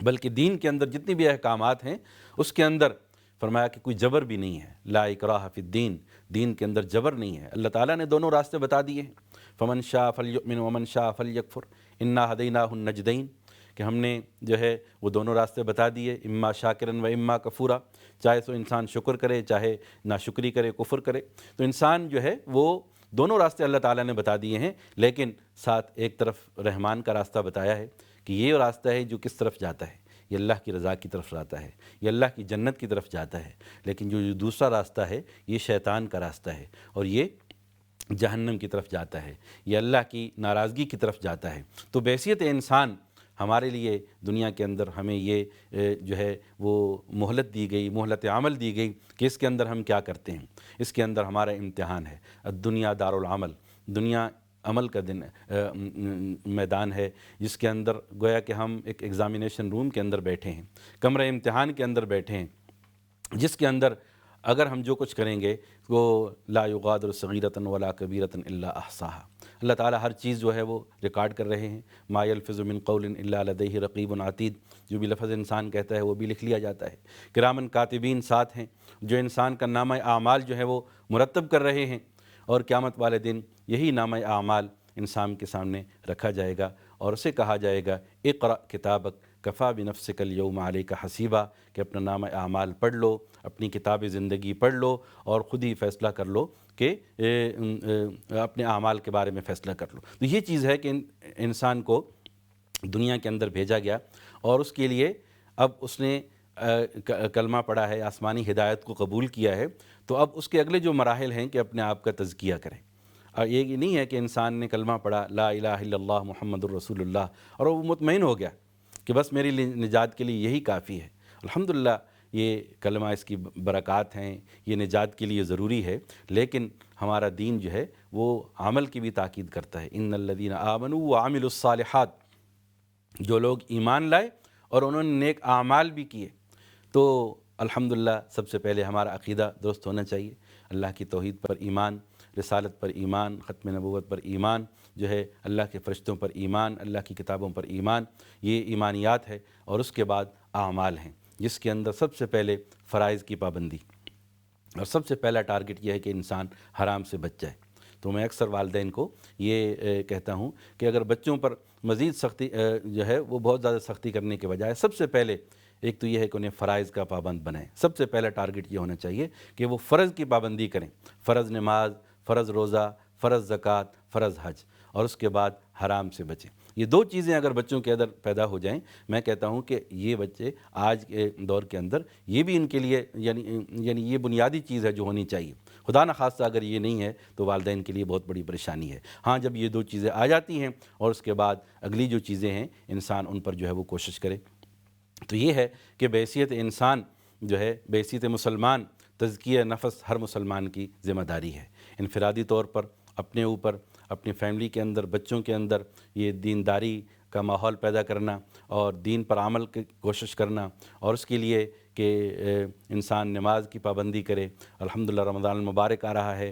بلکہ دین کے اندر جتنی بھی احکامات ہیں اس کے اندر فرمایا کہ کوئی جبر بھی نہیں ہے، لا اکراہ فی الدین، دین کے اندر جبر نہیں ہے۔ اللہ تعالیٰ نے دونوں راستے بتا دیے ہیں، فمن شاء فلیؤمن ومن شاء فلیکفر انا ہدیناہ النجدین، کہ ہم نے جو ہے وہ دونوں راستے بتا دیے، اما شاکرن و اما کفورا، چاہے تو انسان شکر کرے چاہے ناشکری کرے، کفر کرے۔ تو انسان جو ہے وہ دونوں راستے اللہ تعالیٰ نے بتا دیے ہیں، لیکن ساتھ ایک طرف رحمان کا راستہ بتایا ہے کہ یہ راستہ ہے جو کس طرف جاتا ہے، یہ اللہ کی رضا کی طرف جاتا ہے، یہ اللہ کی جنت کی طرف جاتا ہے۔ لیکن جو دوسرا راستہ ہے یہ شیطان کا راستہ ہے، اور یہ جہنم کی طرف جاتا ہے، یہ اللہ کی ناراضگی کی طرف جاتا ہے۔ تو بحیثیت انسان ہمارے لیے دنیا کے اندر ہمیں یہ جو ہے وہ مہلت دی گئی، مہلت عمل دی گئی کہ اس کے اندر ہم کیا کرتے ہیں۔ اس کے اندر ہمارا امتحان ہے، الدنیا دار العمل، دنیا عمل کا دن میدان ہے، جس کے اندر گویا کہ ہم ایک ایگزامینیشن روم کے اندر بیٹھے ہیں، کمرہ امتحان کے اندر بیٹھے ہیں، جس کے اندر اگر ہم جو کچھ کریں گے وہ لا یغادر صغیرۃ ولا کبیرۃ الا احصاها، اللہ تعالیٰ ہر چیز جو ہے وہ ریکارڈ کر رہے ہیں، ما یلفظ من قول الا لدیہ رقیب عتید، جو بھی لفظ انسان کہتا ہے وہ بھی لکھ لیا جاتا ہے، کرامن کاتبین ساتھ ہیں جو انسان کا نامہ اعمال جو ہے وہ مرتب کر رہے ہیں، اور قیامت والے دن یہی نامہ اعمال انسان کے سامنے رکھا جائے گا اور اسے کہا جائے گا اقرأ کتابک کفا بنفسک الیوم علیک حسیبا، کہ اپنا نامہ اعمال پڑھ لو، اپنی کتاب زندگی پڑھ لو اور خود ہی فیصلہ کر لو کہ اپنے اعمال کے بارے میں فیصلہ کر لو۔ تو یہ چیز ہے کہ انسان کو دنیا کے اندر بھیجا گیا، اور اس کے لیے اب اس نے کلمہ پڑھا ہے، آسمانی ہدایت کو قبول کیا ہے، تو اب اس کے اگلے جو مراحل ہیں کہ اپنے آپ کا تزکیہ کریں۔ اور یہ نہیں ہے کہ انسان نے کلمہ پڑھا لا الہ الا اللہ محمد الرسول اللہ اور وہ مطمئن ہو گیا کہ بس میری نجات کے لیے یہی کافی ہے۔ الحمدللہ یہ کلمہ، اس کی برکات ہیں، یہ نجات کے لیے ضروری ہے، لیکن ہمارا دین جو ہے وہ عمل کی بھی تاکید کرتا ہے، ان الذین آمنوا وعملوا الصالحات، جو لوگ ایمان لائے اور انہوں نے نیک اعمال بھی کیے۔ تو الحمدللہ سب سے پہلے ہمارا عقیدہ درست ہونا چاہیے، اللہ کی توحید پر ایمان، رسالت پر ایمان، ختم نبوت پر ایمان، جو ہے اللہ کے فرشتوں پر ایمان، اللہ کی کتابوں پر ایمان، یہ ایمانیات ہے۔ اور اس کے بعد اعمال ہیں، جس کے اندر سب سے پہلے فرائض کی پابندی، اور سب سے پہلا ٹارگٹ یہ ہے کہ انسان حرام سے بچ جائے۔ تو میں اکثر والدین کو یہ کہتا ہوں کہ اگر بچوں پر مزید سختی جو ہے وہ بہت زیادہ سختی کرنے کے بجائے سب سے پہلے ایک تو یہ ہے کہ انہیں فرائض کا پابند بنائیں۔ سب سے پہلا ٹارگٹ یہ ہونا چاہیے کہ وہ فرض کی پابندی کریں، فرض نماز، فرض روزہ، فرض زکوٰۃ، فرض حج، اور اس کے بعد حرام سے بچیں۔ یہ دو چیزیں اگر بچوں کے اندر پیدا ہو جائیں، میں کہتا ہوں کہ یہ بچے آج کے دور کے اندر یہ بھی ان کے لیے یعنی یہ بنیادی چیز ہے جو ہونی چاہیے۔ خدا نخواستہ اگر یہ نہیں ہے تو والدین کے لیے بہت بڑی پریشانی ہے۔ ہاں، جب یہ دو چیزیں آ جاتی ہیں اور اس کے بعد اگلی جو چیزیں ہیں انسان ان پر جو ہے وہ کوشش کرے۔ تو یہ ہے کہ بحیثیت انسان جو ہے، بحیثیت مسلمان، تزکیہ نفس ہر مسلمان کی ذمہ داری ہے، انفرادی طور پر اپنے اوپر، اپنی فیملی کے اندر، بچوں کے اندر یہ دینداری کا ماحول پیدا کرنا اور دین پر عمل کی کوشش کرنا، اور اس کے لیے کہ انسان نماز کی پابندی کرے۔ الحمدللہ رمضان المبارک آ رہا ہے،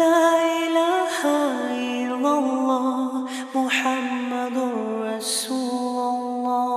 لا إله إلا الله محمد رسول الله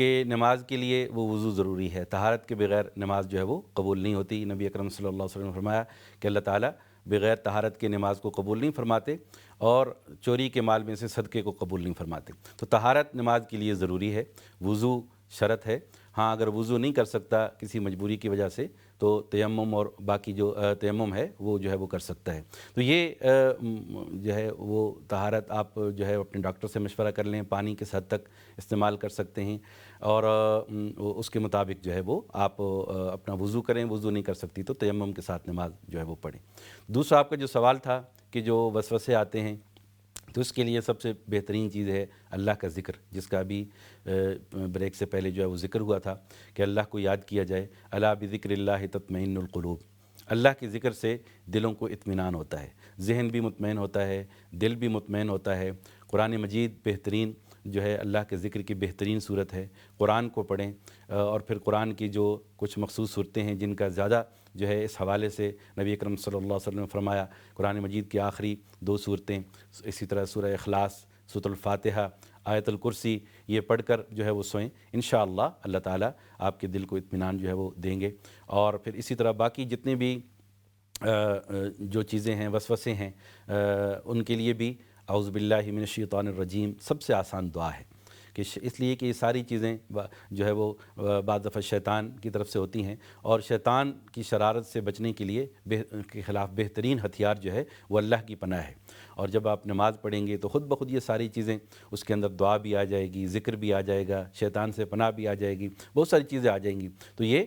کہ نماز کے لیے وہ وضو ضروری ہے، طہارت کے بغیر نماز جو ہے وہ قبول نہیں ہوتی۔ نبی اکرم صلی اللہ علیہ وسلم نے فرمایا کہ اللہ تعالیٰ بغیر طہارت کے نماز کو قبول نہیں فرماتے اور چوری کے مال میں سے صدقے کو قبول نہیں فرماتے۔ تو طہارت نماز کے لیے ضروری ہے، وضو شرط ہے۔ ہاں اگر وضو نہیں کر سکتا کسی مجبوری کی وجہ سے تو تیمم اور باقی جو تیمم ہے وہ جو ہے وہ کر سکتا ہے۔ تو یہ جو ہے وہ طہارت آپ جو ہے اپنے ڈاکٹر سے مشورہ کر لیں، پانی کس حد تک استعمال کر سکتے ہیں اور اس کے مطابق جو ہے وہ آپ اپنا وضو کریں۔ وضو نہیں کر سکتی تو تیمم کے ساتھ نماز جو ہے وہ پڑھیں۔ دوسرا آپ کا جو سوال تھا کہ جو وسوسے آتے ہیں تو اس کے لیے سب سے بہترین چیز ہے اللہ کا ذکر، جس کا ابھی بریک سے پہلے جو ہے وہ ذکر ہوا تھا کہ اللہ کو یاد کیا جائے۔ الا بذکر اللہ تطمئن القلوب، اللہ کے ذکر سے دلوں کو اطمینان ہوتا ہے، ذہن بھی مطمئن ہوتا ہے، دل بھی مطمئن ہوتا ہے۔ قرآن مجید بہترین جو ہے اللہ کے ذکر کی بہترین صورت ہے۔ قرآن کو پڑھیں اور پھر قرآن کی جو کچھ مخصوص صورتیں ہیں جن کا زیادہ جو ہے اس حوالے سے نبی اکرم صلی اللہ علیہ وسلم نے فرمایا، قرآن مجید کی آخری 2 صورتیں، اسی طرح سورہ اخلاص، سورۃ الفاتحہ، آیت الکرسی، یہ پڑھ کر جو ہے وہ سوئیں، انشاءاللہ اللہ تعالیٰ آپ کے دل کو اطمینان جو ہے وہ دیں گے۔ اور پھر اسی طرح باقی جتنے بھی جو چیزیں ہیں، وسوسے ہیں، ان کے لیے بھی اعوذ باللہ من الشیطان الرجیم سب سے آسان دعا ہے، کہ اس لیے کہ یہ ساری چیزیں جو ہے وہ بعض دفعہ شیطان کی طرف سے ہوتی ہیں، اور شیطان کی شرارت سے بچنے کے لیے کے خلاف بہترین ہتھیار جو ہے وہ اللہ کی پناہ ہے۔ اور جب آپ نماز پڑھیں گے تو خود بخود یہ ساری چیزیں، اس کے اندر دعا بھی آ جائے گی، ذکر بھی آ جائے گا، شیطان سے پناہ بھی آ جائے گی، بہت ساری چیزیں آ جائیں گی۔ تو یہ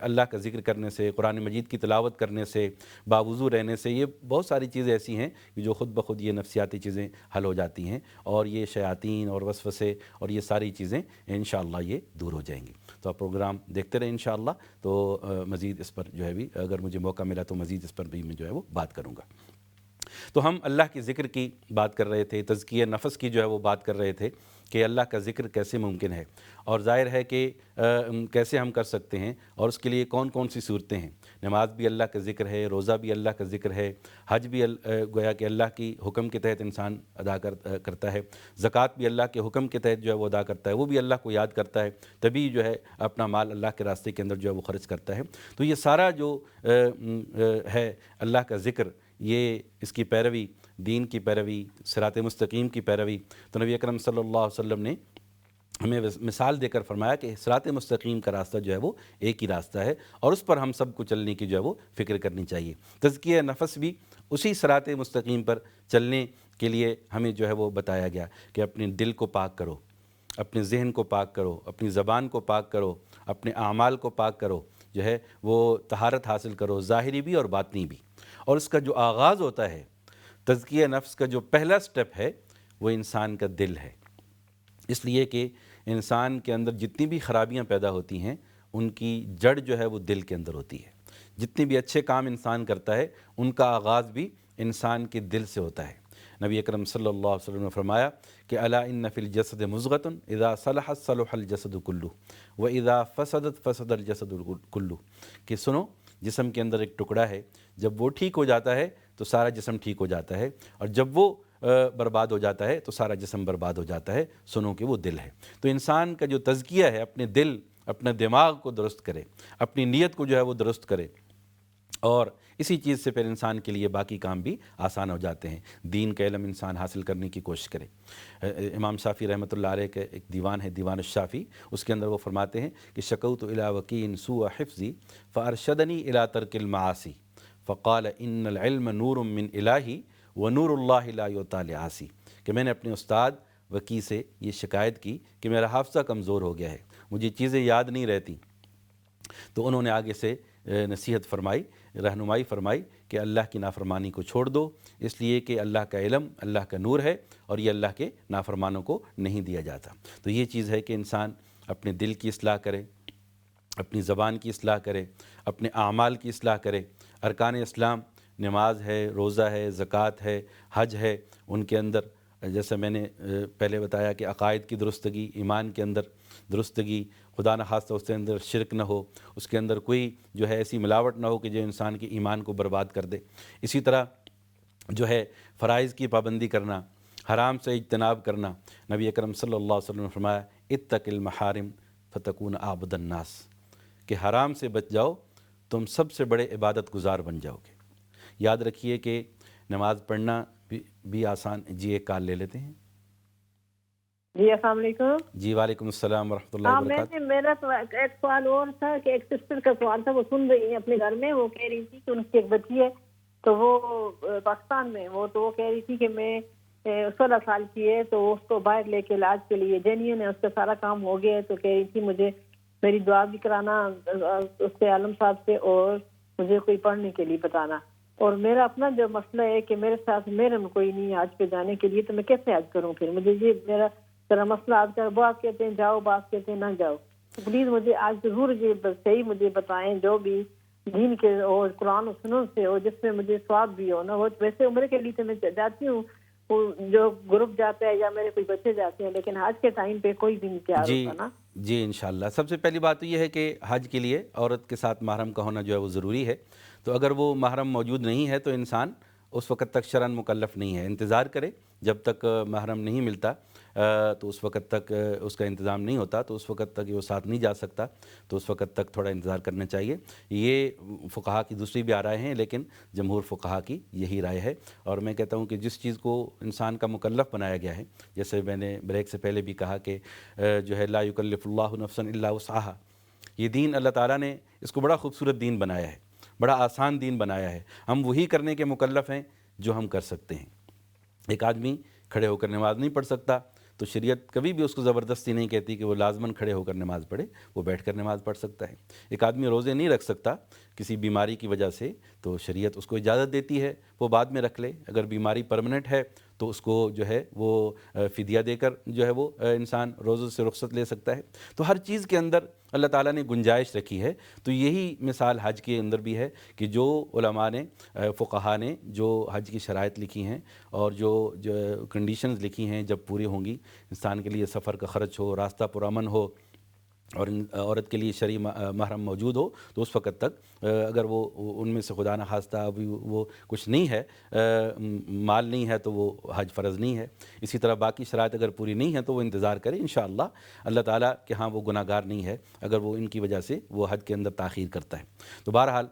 اللہ کا ذکر کرنے سے، قرآن مجید کی تلاوت کرنے سے، باوضو رہنے سے، یہ بہت ساری چیزیں ایسی ہیں کہ جو خود بخود یہ نفسیاتی چیزیں حل ہو جاتی ہیں، اور یہ شیاطین اور وسوسے اور یہ ساری چیزیں انشاءاللہ یہ دور ہو جائیں گی۔ تو آپ پروگرام دیکھتے رہیں انشاءاللہ، تو مزید اس پر جو ہے بھی اگر مجھے موقع ملا تو مزید اس پر بھی میں جو ہے وہ بات کروں گا۔ تو ہم اللہ کے ذکر کی بات کر رہے تھے، تزکیہ نفس کی جو ہے وہ بات کر رہے تھے کہ اللہ کا ذکر کیسے ممکن ہے، اور ظاہر ہے کہ کیسے ہم کر سکتے ہیں، اور اس کے لیے کون کون سی صورتیں ہیں۔ نماز بھی اللہ کا ذکر ہے، روزہ بھی اللہ کا ذکر ہے، حج بھی گویا کہ اللہ کی حکم کے تحت انسان ادا کرتا ہے، زکوٰۃ بھی اللہ کے حکم کے تحت جو ہے وہ ادا کرتا ہے، وہ بھی اللہ کو یاد کرتا ہے، تبھی جو ہے اپنا مال اللہ کے راستے کے اندر جو ہے وہ خرچ کرتا ہے۔ تو یہ سارا جو ہے اللہ کا ذکر، یہ اس کی پیروی، دین کی پیروی، صراط مستقیم کی پیروی، تو نبی اکرم صلی اللہ علیہ وسلم نے ہمیں مثال دے کر فرمایا کہ صراط مستقیم کا راستہ جو ہے وہ ایک ہی راستہ ہے، اور اس پر ہم سب کو چلنے کی جو ہے وہ فکر کرنی چاہیے۔ تزکیہ نفس بھی اسی صراط مستقیم پر چلنے کے لیے ہمیں جو ہے وہ بتایا گیا کہ اپنے دل کو پاک کرو، اپنے ذہن کو پاک کرو، اپنی زبان کو پاک کرو، اپنے اعمال کو پاک کرو، جو ہے وہ طہارت حاصل کرو، ظاہری بھی اور باطنی بھی۔ اور اس کا جو آغاز ہوتا ہے، تزکیہ نفس کا جو پہلا سٹیپ ہے وہ انسان کا دل ہے، اس لیے کہ انسان کے اندر جتنی بھی خرابیاں پیدا ہوتی ہیں ان کی جڑ جو ہے وہ دل کے اندر ہوتی ہے۔ جتنے بھی اچھے کام انسان کرتا ہے ان کا آغاز بھی انسان کے دل سے ہوتا ہے۔ نبی اکرم صلی اللہ علیہ وسلم نے فرمایا کہ الا ان فی الجسد مضغۃ اذا صلحت صلح الجسد کلہ واذا فسدت فسد الجسد کلہ، کہ سنو، جسم کے اندر ایک ٹکڑا ہے، جب وہ ٹھیک ہو جاتا ہے تو سارا جسم ٹھیک ہو جاتا ہے، اور جب وہ برباد ہو جاتا ہے تو سارا جسم برباد ہو جاتا ہے۔ سنو کہ وہ دل ہے۔ تو انسان کا جو تزکیہ ہے، اپنے دل، اپنے دماغ کو درست کرے، اپنی نیت کو جو ہے وہ درست کرے، اور اسی چیز سے پھر انسان کے لیے باقی کام بھی آسان ہو جاتے ہیں۔ دین کا علم انسان حاصل کرنے کی کوشش کرے۔ امام شافعی رحمۃ اللہ علیہ کا ایک دیوان ہے، دیوان الشافعی، اس کے اندر وہ فرماتے ہیں کہ شکوت الی وکیع سوء حفظی فارشدنی الی ترک المعاصی فقال ان العلم نور من الہی ونور اللہ لا یعطی لعاصی، کہ میں نے اپنے استاد وکیع سے یہ شکایت کی کہ میرا حافظہ کمزور ہو گیا ہے، مجھے چیزیں یاد نہیں رہتی، تو انہوں نے آگے سے نصیحت فرمائی، رہنمائی فرمائی کہ اللہ کی نافرمانی کو چھوڑ دو، اس لیے کہ اللہ کا علم اللہ کا نور ہے، اور یہ اللہ کے نافرمانوں کو نہیں دیا جاتا۔ تو یہ چیز ہے کہ انسان اپنے دل کی اصلاح کرے، اپنی زبان کی اصلاح کرے، اپنے اعمال کی اصلاح کرے۔ ارکان اسلام نماز ہے، روزہ ہے، زکوٰۃ ہے، حج ہے، ان کے اندر جیسے میں نے پہلے بتایا کہ عقائد کی درستگی، ایمان کے اندر درستگی، خدا نخواستہ اس کے اندر شرک نہ ہو، اس کے اندر کوئی جو ہے ایسی ملاوٹ نہ ہو کہ جو انسان کے ایمان کو برباد کر دے۔ اسی طرح جو ہے فرائض کی پابندی کرنا، حرام سے اجتناب کرنا۔ نبی اکرم صلی اللہ علیہ وسلم نے فرمایا اتق المحارم فتکون اعبد الناس، کہ حرام سے بچ جاؤ تم سب سے بڑے عبادت گزار بن جاؤ گے۔ یاد رکھیے کہ نماز پڑھنا بھی آسان، جی ایک کال لے لیتے ہیں۔ جی السلام علیکم۔ جی وعلیکم السلام ورحمۃ اللہ ہاں وبرکاتہ۔ میرا ایک سوال اور تھا کہ ایک سسٹر کا سوال تھا، وہ سن رہی ہیں اپنے گھر میں، وہ کہہ رہی تھی کہ ان کی ایک بچی ہے تو وہ پاکستان میں، وہ کہہ رہی تھی کہ میں 16 سال کی ہے تو اس کو باہر لے کے علاج کے لیے جینین ہے، اس کا سارا کام ہو گیا ہے، تو کہہ رہی تھی مجھے میری دعا بھی کرانا اس سے عالم صاحب سے، اور مجھے کوئی پڑھنے کے لیے بتانا۔ اور میرا اپنا جو مسئلہ ہے کہ میرے ساتھ محرم کوئی نہیں ہے حج پہ جانے کے لیے، تو میں کیسے حج کروں؟ پھر مجھے یہ میرا ذرا مسئلہ آج کل بعض کہتے ہیں جاؤ، بعض کہتے ہیں نہ جاؤ، تو پلیز مجھے آج ضرور یہ صحیح مجھے بتائیں، جو بھی دین کے اور قرآن و سنت سے ہو، جس میں مجھے ثواب بھی ہو نا۔ وہ ویسے عمرے کے لیے تو میں جاتی ہوں، وہ جو گروپ جاتا ہے یا میرے کوئی بچے جاتے ہیں، لیکن حج کے ٹائم پہ کوئی بھی نہیں تیار ہوتا نا۔ جی انشاءاللہ، سب سے پہلی بات تو یہ ہے کہ حج کے لیے عورت کے ساتھ محرم کا ہونا جو ہے وہ ضروری ہے، تو اگر وہ محرم موجود نہیں ہے تو انسان اس وقت تک شرعاً مکلف نہیں ہے، انتظار کرے جب تک محرم نہیں ملتا، تو اس وقت تک اس کا انتظام نہیں ہوتا، تو اس وقت تک وہ ساتھ نہیں جا سکتا، تو اس وقت تک تھوڑا انتظار کرنا چاہیے۔ یہ فقہا کی دوسری بھی رائے ہیں، لیکن جمہور فقہا کی یہی رائے ہے۔ اور میں کہتا ہوں کہ جس چیز کو انسان کا مکلف بنایا گیا ہے، جیسے میں نے بریک سے پہلے بھی کہا کہ جو ہے لا یکلف اللہ نفسا الا وسعہا، یہ دین اللہ تعالیٰ نے اس کو بڑا خوبصورت دین بنایا ہے، بڑا آسان دین بنایا ہے، ہم وہی کرنے کے مکلف ہیں جو ہم کر سکتے ہیں۔ ایک آدمی کھڑے ہو کر نماز نہیں پڑھ سکتا تو شریعت کبھی بھی اس کو زبردستی نہیں کہتی کہ وہ لازماً کھڑے ہو کر نماز پڑھے، وہ بیٹھ کر نماز پڑھ سکتا ہے۔ ایک آدمی روزے نہیں رکھ سکتا کسی بیماری کی وجہ سے، تو شریعت اس کو اجازت دیتی ہے وہ بعد میں رکھ لے، اگر بیماری پرمننٹ ہے تو اس کو جو ہے وہ فدیہ دے کر جو ہے وہ انسان روزے سے رخصت لے سکتا ہے۔ تو ہر چیز کے اندر اللہ تعالیٰ نے گنجائش رکھی ہے، تو یہی مثال حج کے اندر بھی ہے کہ جو علماء نے فقہا نے جو حج کی شرائط لکھی ہیں اور جو کنڈیشنز لکھی ہیں، جب پوری ہوں گی، انسان کے لیے سفر کا خرچ ہو، راستہ پرامن ہو، اور عورت کے لیے شرعی محرم موجود ہو، تو اس وقت تک اگر وہ ان میں سے خدا نہ خواستہ ابھی وہ کچھ نہیں ہے، مال نہیں ہے، تو وہ حج فرض نہیں ہے۔ اسی طرح باقی شرائط اگر پوری نہیں ہے تو وہ انتظار کرے، انشاءاللہ اللہ تعالیٰ کہ ہاں وہ گناہ گار نہیں ہے اگر وہ ان کی وجہ سے وہ حج کے اندر تاخیر کرتا ہے۔ تو بہرحال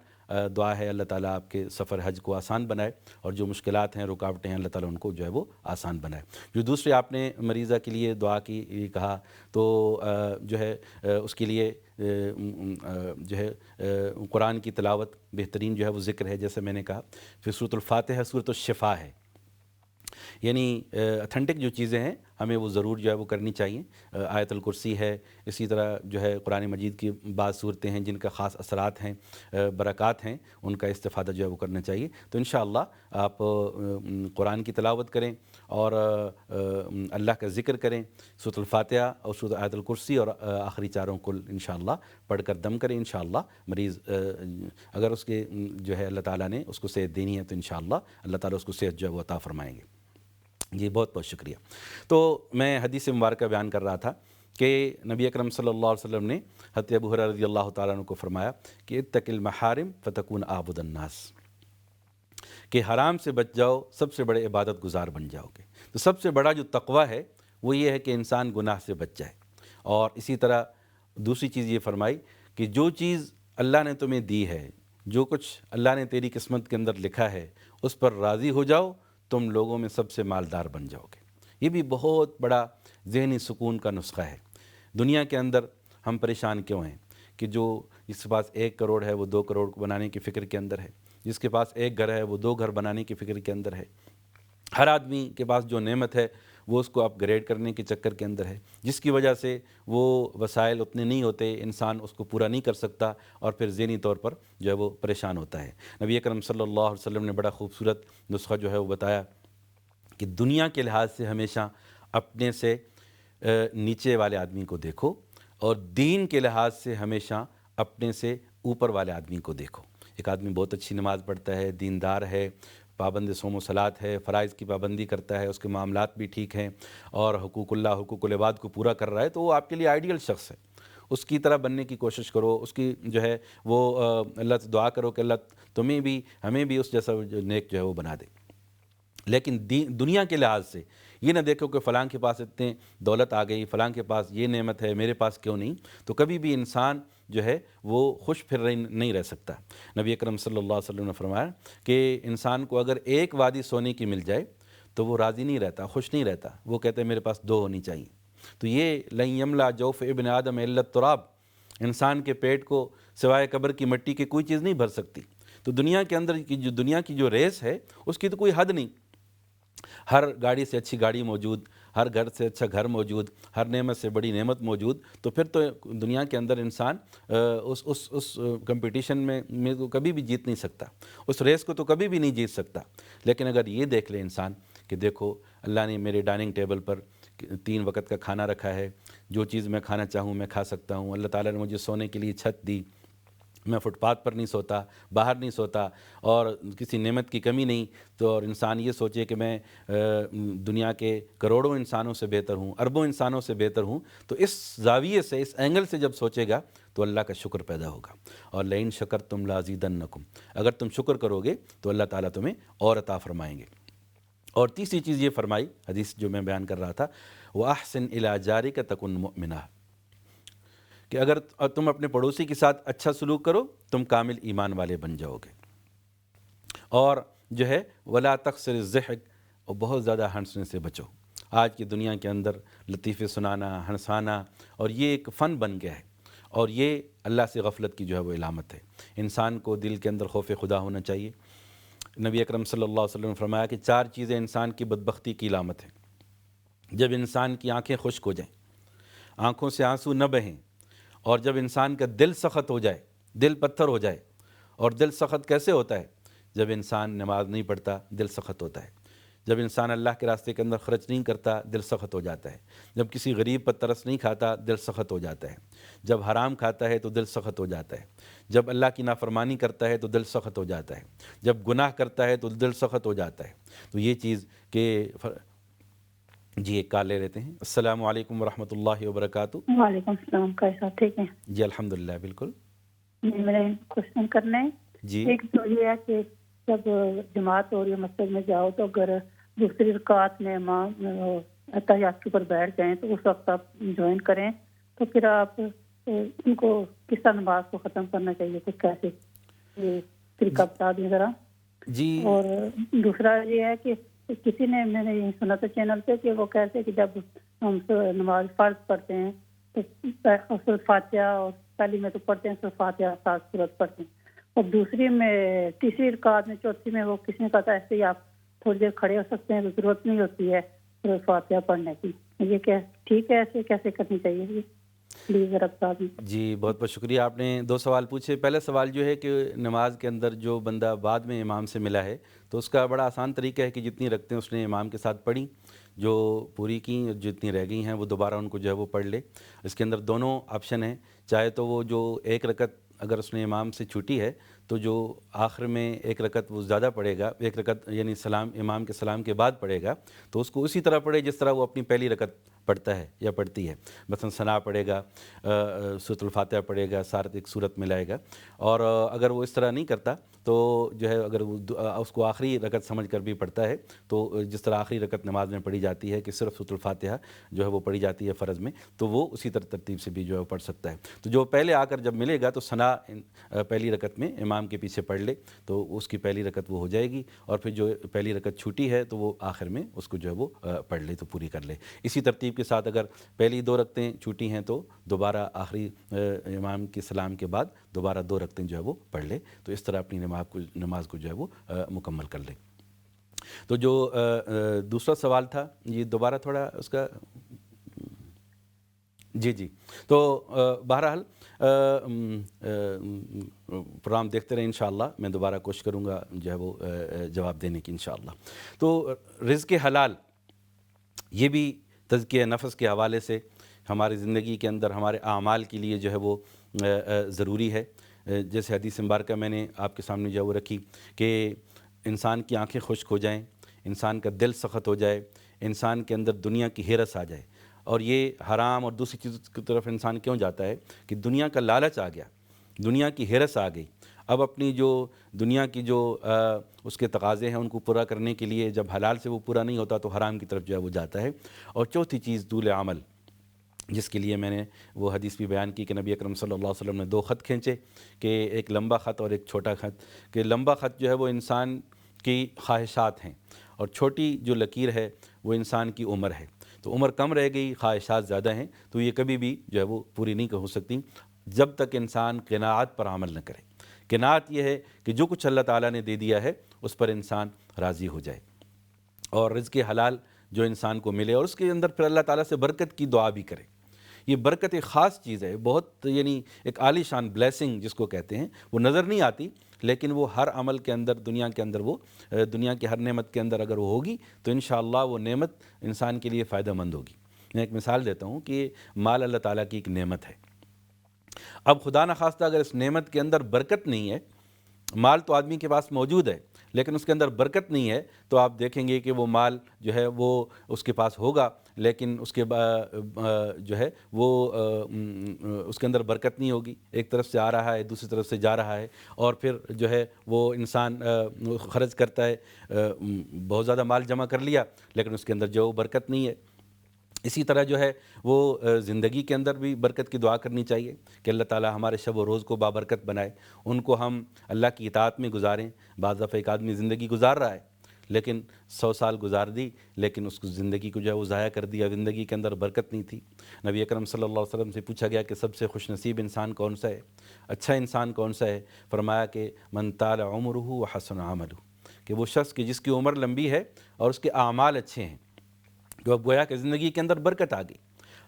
دعا ہے اللہ تعالیٰ آپ کے سفر حج کو آسان بنائے، اور جو مشکلات ہیں، رکاوٹیں ہیں، اللہ تعالیٰ ان کو جو ہے وہ آسان بنائے۔ جو دوسرے آپ نے مریضہ کے لیے دعا کی کہا، تو جو ہے اس کے لیے جو ہے قرآن کی تلاوت بہترین جو ہے وہ ذکر ہے، جیسے میں نے کہا، پھر سورۃ الفاتحہ سورۃ الشفا ہے، یعنی اتھینٹک جو چیزیں ہیں ہمیں وہ ضرور جو ہے وہ کرنی چاہیے۔ آیت الکرسی ہے، اسی طرح جو ہے قرآن مجید کی بعض صورتیں ہیں جن کا خاص اثرات ہیں، برکات ہیں، ان کا استفادہ جو ہے وہ کرنا چاہیے۔ تو انشاءاللہ آپ قرآن کی تلاوت کریں اور اللہ کا ذکر کریں، سورۃ الفاتحہ اور سورۃ آیت الکرسی اور آخری چاروں کو انشاءاللہ پڑھ کر دم کریں۔ انشاءاللہ مریض اگر اس کے جو ہے اللہ تعالیٰ نے اس کو صحت دینی ہے تو انشاءاللہ اللہ تعالیٰ اس کو صحت جو ہے وہ عطا فرمائیں گے۔ جی بہت بہت شکریہ۔ تو میں حدیث مبارکہ بیان کر رہا تھا کہ نبی اکرم صلی اللہ علیہ وسلم نے حضرت ابو ہریرہ رضی اللہ تعالیٰ عنہ کو فرمایا کہ اتق المحارم فتکون اعبد الناس، کہ حرام سے بچ جاؤ سب سے بڑے عبادت گزار بن جاؤ گے۔ تو سب سے بڑا جو تقویٰ ہے وہ یہ ہے کہ انسان گناہ سے بچ جائے، اور اسی طرح دوسری چیز یہ فرمائی کہ جو چیز اللہ نے تمہیں دی ہے، جو کچھ اللہ نے تیری قسمت کے اندر لکھا ہے، اس پر راضی ہو جاؤ، تم لوگوں میں سب سے مالدار بن جاؤ گے۔ یہ بھی بہت بڑا ذہنی سکون کا نسخہ ہے۔ دنیا کے اندر ہم پریشان کیوں ہیں کہ جو جس کے پاس 1 کروڑ ہے وہ 2 کروڑ کو بنانے کی فکر کے اندر ہے، جس کے پاس 1 گھر ہے وہ 2 گھر بنانے کی فکر کے اندر ہے، ہر آدمی کے پاس جو نعمت ہے وہ اس کو اپ گریڈ کرنے کے چکر کے اندر ہے، جس کی وجہ سے وہ وسائل اتنے نہیں ہوتے، انسان اس کو پورا نہیں کر سکتا، اور پھر ذہنی طور پر جو ہے وہ پریشان ہوتا ہے۔ نبی اکرم صلی اللہ علیہ وسلم نے بڑا خوبصورت نسخہ جو ہے وہ بتایا کہ دنیا کے لحاظ سے ہمیشہ اپنے سے نیچے والے آدمی کو دیکھو، اور دین کے لحاظ سے ہمیشہ اپنے سے اوپر والے آدمی کو دیکھو۔ ایک آدمی بہت اچھی نماز پڑھتا ہے، دیندار ہے، پابند صوم و صلات ہے، فرائض کی پابندی کرتا ہے، اس کے معاملات بھی ٹھیک ہیں، اور حقوق اللہ حقوق العباد کو پورا کر رہا ہے، تو وہ آپ کے لیے آئیڈیل شخص ہے۔ اس کی طرح بننے کی کوشش کرو، اس کی جو ہے وہ اللہ سے دعا کرو کہ اللہ تمہیں بھی ہمیں بھی اس جیسا نیک جو ہے وہ بنا دے۔ لیکن دنیا کے لحاظ سے یہ نہ دیکھو کہ فلاں کے پاس اتنے دولت آ گئی، فلاں کے پاس یہ نعمت ہے، میرے پاس کیوں نہیں. تو کبھی بھی انسان جو ہے وہ خوش پھر نہیں رہ سکتا. نبی اکرم صلی اللہ علیہ وسلم نے فرمایا کہ انسان کو اگر ایک وادی سونے کی مل جائے تو وہ راضی نہیں رہتا، خوش نہیں رہتا، وہ کہتے ہیں میرے پاس 2 ہونی چاہیے. تو یہ لن یملا جوف ابن آدم الا التراب، انسان کے پیٹ کو سوائے قبر کی مٹی کی کوئی چیز نہیں بھر سکتی. تو دنیا کے اندر کی دنیا کی جو ریس ہے اس کی تو کوئی حد نہیں. ہر گاڑی سے اچھی گاڑی موجود، ہر گھر سے اچھا گھر موجود، ہر نعمت سے بڑی نعمت موجود. تو پھر تو دنیا کے اندر انسان اس کمپٹیشن میں تو کبھی بھی جیت نہیں سکتا، اس ریس کو تو کبھی بھی نہیں جیت سکتا. لیکن اگر یہ دیکھ لے انسان کہ دیکھو اللہ نے میرے ڈائننگ ٹیبل پر 3 وقت کا کھانا رکھا ہے، جو چیز میں کھانا چاہوں میں کھا سکتا ہوں، اللہ تعالیٰ نے مجھے سونے کے لیے چھت دی، میں فٹ پاتھ پر نہیں سوتا، باہر نہیں سوتا، اور کسی نعمت کی کمی نہیں. تو اور انسان یہ سوچے کہ میں دنیا کے کروڑوں انسانوں سے بہتر ہوں، اربوں انسانوں سے بہتر ہوں. تو اس زاویے سے، اس اینگل سے جب سوچے گا تو اللہ کا شکر پیدا ہوگا. اور لئن شکرتم لازیدنکم، اگر تم شکر کرو گے تو اللہ تعالیٰ تمہیں اور عطا فرمائیں گے. اور تیسری چیز یہ فرمائی، حدیث جو میں بیان کر رہا تھا، وَأَحْسِنْ إِلَىٰ جَارِكَ تَكُنْ مُؤْمِنًا، کہ اگر تم اپنے پڑوسی کے ساتھ اچھا سلوک کرو تم کامل ایمان والے بن جاؤ گے. اور جو ہے وَلَا تَقْصِرِ الضِّحْكَ، اور بہت زیادہ ہنسنے سے بچو. آج کی دنیا کے اندر لطیفے سنانا، ہنسانا، اور یہ ایک فن بن گیا ہے، اور یہ اللہ سے غفلت کی جو ہے وہ علامت ہے. انسان کو دل کے اندر خوف خدا ہونا چاہیے. نبی اکرم صلی اللہ علیہ وسلم نے فرمایا کہ 4 چیزیں انسان کی بدبختی کی علامت ہیں. جب انسان کی آنکھیں خشک ہو جائیں، آنکھوں سے آنسو نہ بہیں، اور جب انسان کا دل سخت ہو جائے، دل پتھر ہو جائے. اور دل سخت کیسے ہوتا ہے؟ جب انسان نماز نہیں پڑھتا دل سخت ہوتا ہے. جب انسان اللہ کے راستے کے اندر خرچ نہیں کرتا دل سخت ہو جاتا ہے. جب کسی غریب پر ترس نہیں کھاتا دل سخت ہو جاتا ہے. جب حرام کھاتا ہے تو دل سخت ہو جاتا ہے. جب اللہ کی نافرمانی کرتا ہے تو دل سخت ہو جاتا ہے. جب گناہ کرتا ہے تو دل سخت ہو جاتا ہے. تو یہ چیز کہ جی ایک کال لے لیتے ہیں. السلام علیکم ورحمۃ اللہ وبرکاتہ. وعلیکم السلام، کیسا؟ ٹھیک ہے جی الحمدللہ بالکل. میرے کوشچن کرنے ہیں. جی ایک تو یہ ہے کہ جب جماعت ہو رہی ہے مسجد میں جاؤ تو اگر دوسری رکعت میں امام تحیات کے اوپر بیٹھ جائیں تو اس وقت آپ جوائن کریں، تو پھر آپ ان کو کس طرح نماز کو ختم کرنا چاہیے، کچھ کیسے یہ طریقہ بتا دیں ذرا. جی. اور دوسرا یہ ہے کہ کسی نے، میں نے سنا تھا چینل پہ کہ وہ کہتے ہیں کہ جب ہم نماز فرض پڑھتے ہیں تو سورۃ فاتحہ، اور پہلی میں تو پڑھتے ہیں سورۃ فاتحہ 7 سورت پڑھتے ہیں، اور دوسری میں تیسری رکعت میں چوتھی میں وہ کسی نے کہا تھا ایسے ہی آپ تھوڑی دیر کھڑے ہو سکتے ہیں، تو ضرورت نہیں ہوتی ہے سورۃ فاتحہ پڑھنے کی. یہ کیا ٹھیک ہے؟ ایسے کیسے کرنی چاہیے؟ پلیز ذرا بتا دیں. جی بہت بہت شکریہ. آپ نے 2 سوال پوچھے. پہلا سوال جو ہے کہ نماز کے اندر جو بندہ بعد میں امام سے ملا ہے تو اس کا بڑا آسان طریقہ ہے کہ جتنی رکھتے ہیں اس نے امام کے ساتھ پڑھی، جو پوری کی، جتنی رہ گئی ہیں وہ دوبارہ ان کو جو ہے وہ پڑھ لے. اس کے اندر دونوں آپشن ہیں. چاہے تو وہ جو 1 رکعت اگر اس نے امام سے چھوٹی ہے تو جو آخر میں 1 رکعت وہ زیادہ پڑھے گا، 1 رکعت یعنی سلام، امام کے سلام کے بعد پڑھے گا، تو اس کو اسی طرح پڑھے جس طرح وہ اپنی پہلی رکعت پڑھتا ہے یا پڑھتی ہے. مثلا ثنا پڑھے گا، سورۃ الفاتحہ پڑھے گا، سارت ایک سورت ملائے گا. اور اگر وہ اس طرح نہیں کرتا تو جو ہے اگر وہ اس کو آخری رکعت سمجھ کر بھی پڑھتا ہے تو جس طرح آخری رکعت نماز میں پڑھی جاتی ہے کہ صرف سورۃ الفاتحہ جو ہے وہ پڑھی جاتی ہے فرض میں، تو وہ اسی طرح ترتیب سے بھی جو ہے وہ پڑھ سکتا ہے. تو جو پہلے آ کر جب ملے گا تو ثنا پہلی رکعت میں امام کے پیچھے پڑھ لے تو اس کی پہلی رکعت وہ ہو جائے گی، اور پھر جو پہلی رکعت چھوٹی ہے تو وہ آخر میں اس کو جو ہے وہ پڑھ لے تو پوری کر لے. اسی ترتیب کے ساتھ اگر پہلی 2 رکعتیں چھوٹی ہیں تو دوبارہ آخری امام کے سلام کے بعد دوبارہ 2 رکعتیں جو ہے وہ پڑھ لے. تو اس طرح اپنی نماز کو جو ہے وہ مکمل کر لے. تو جو دوسرا سوال تھا یہ دوبارہ تھوڑا اس کا جی. تو بہرحال پروگرام دیکھتے رہیں انشاءاللہ. میں دوبارہ کوشش کروں گا جو ہے وہ جواب دینے کی انشاءاللہ. تو رزق حلال یہ بھی تزکیہ نفس کے حوالے سے ہماری زندگی کے اندر ہمارے اعمال کے لیے جو ہے وہ ضروری ہے. جیسے حدیث مبارکہ میں نے آپ کے سامنے جو ہے وہ رکھی کہ انسان کی آنکھیں خشک ہو جائیں، انسان کا دل سخت ہو جائے، انسان کے اندر دنیا کی ہیرس آ جائے. اور یہ حرام اور دوسری چیزوں کی طرف انسان کیوں جاتا ہے کہ دنیا کا لالچ آ گیا، دنیا کی ہیرس آ گئی. اب اپنی جو دنیا کی جو اس کے تقاضے ہیں ان کو پورا کرنے کے لیے جب حلال سے وہ پورا نہیں ہوتا تو حرام کی طرف جو ہے وہ جاتا ہے۔ اور چوتھی چیز طول عمل، جس کے لیے میں نے وہ حدیث بھی بیان کی کہ نبی اکرم صلی اللہ علیہ وسلم نے 2 خط کھینچے، کہ ایک لمبا خط اور ایک چھوٹا خط، کہ لمبا خط جو ہے وہ انسان کی خواہشات ہیں، اور چھوٹی جو لکیر ہے وہ انسان کی عمر ہے۔ تو عمر کم رہ گئی، خواہشات زیادہ ہیں، تو یہ کبھی بھی جو ہے وہ پوری نہیں ہو سکتی جب تک انسان قناعت پر عمل نہ کرے۔ قناعت یہ ہے کہ جو کچھ اللہ تعالیٰ نے دے دیا ہے اس پر انسان راضی ہو جائے، اور رزق حلال جو انسان کو ملے، اور اس کے اندر پھر اللہ تعالیٰ سے برکت کی دعا بھی کرے۔ یہ برکت ایک خاص چیز ہے، بہت یعنی ایک عالی شان بلیسنگ جس کو کہتے ہیں، وہ نظر نہیں آتی لیکن وہ ہر عمل کے اندر، دنیا کے اندر، وہ دنیا کی ہر نعمت کے اندر اگر وہ ہوگی تو انشاءاللہ وہ نعمت انسان کے لیے فائدہ مند ہوگی۔ میں ایک مثال دیتا ہوں کہ مال اللہ تعالیٰ کی ایک نعمت ہے۔ اب خدا نخواستہ اگر اس نعمت کے اندر برکت نہیں ہے، مال تو آدمی کے پاس موجود ہے لیکن اس کے اندر برکت نہیں ہے، تو آپ دیکھیں گے کہ وہ مال جو ہے وہ اس کے پاس ہوگا لیکن اس کے جو ہے وہ اس کے اندر برکت نہیں ہوگی۔ ایک طرف سے آ رہا ہے، دوسری طرف سے جا رہا ہے، اور پھر جو ہے وہ انسان خرچ کرتا ہے، بہت زیادہ مال جمع کر لیا لیکن اس کے اندر جو برکت نہیں ہے۔ اسی طرح جو ہے وہ زندگی کے اندر بھی برکت کی دعا کرنی چاہیے کہ اللہ تعالیٰ ہمارے شب و روز کو بابرکت بنائے، ان کو ہم اللہ کی اطاعت میں گزاریں۔ بعض دفعہ ایک آدمی زندگی گزار رہا ہے لیکن 100 سال گزار دی لیکن اس کو زندگی کو جو ہے وہ ضائع کر دیا، زندگی کے اندر برکت نہیں تھی۔ نبی اکرم صلی اللہ علیہ وسلم سے پوچھا گیا کہ سب سے خوش نصیب انسان کون سا ہے، اچھا انسان کون سا ہے؟ فرمایا کہ من طال عمرہ وحسن عملہ، کہ وہ شخص کہ جس کی عمر لمبی ہے اور اس کے اعمال اچھے ہیں۔ تو اب گویا کہ زندگی کے اندر برکت آ گئی،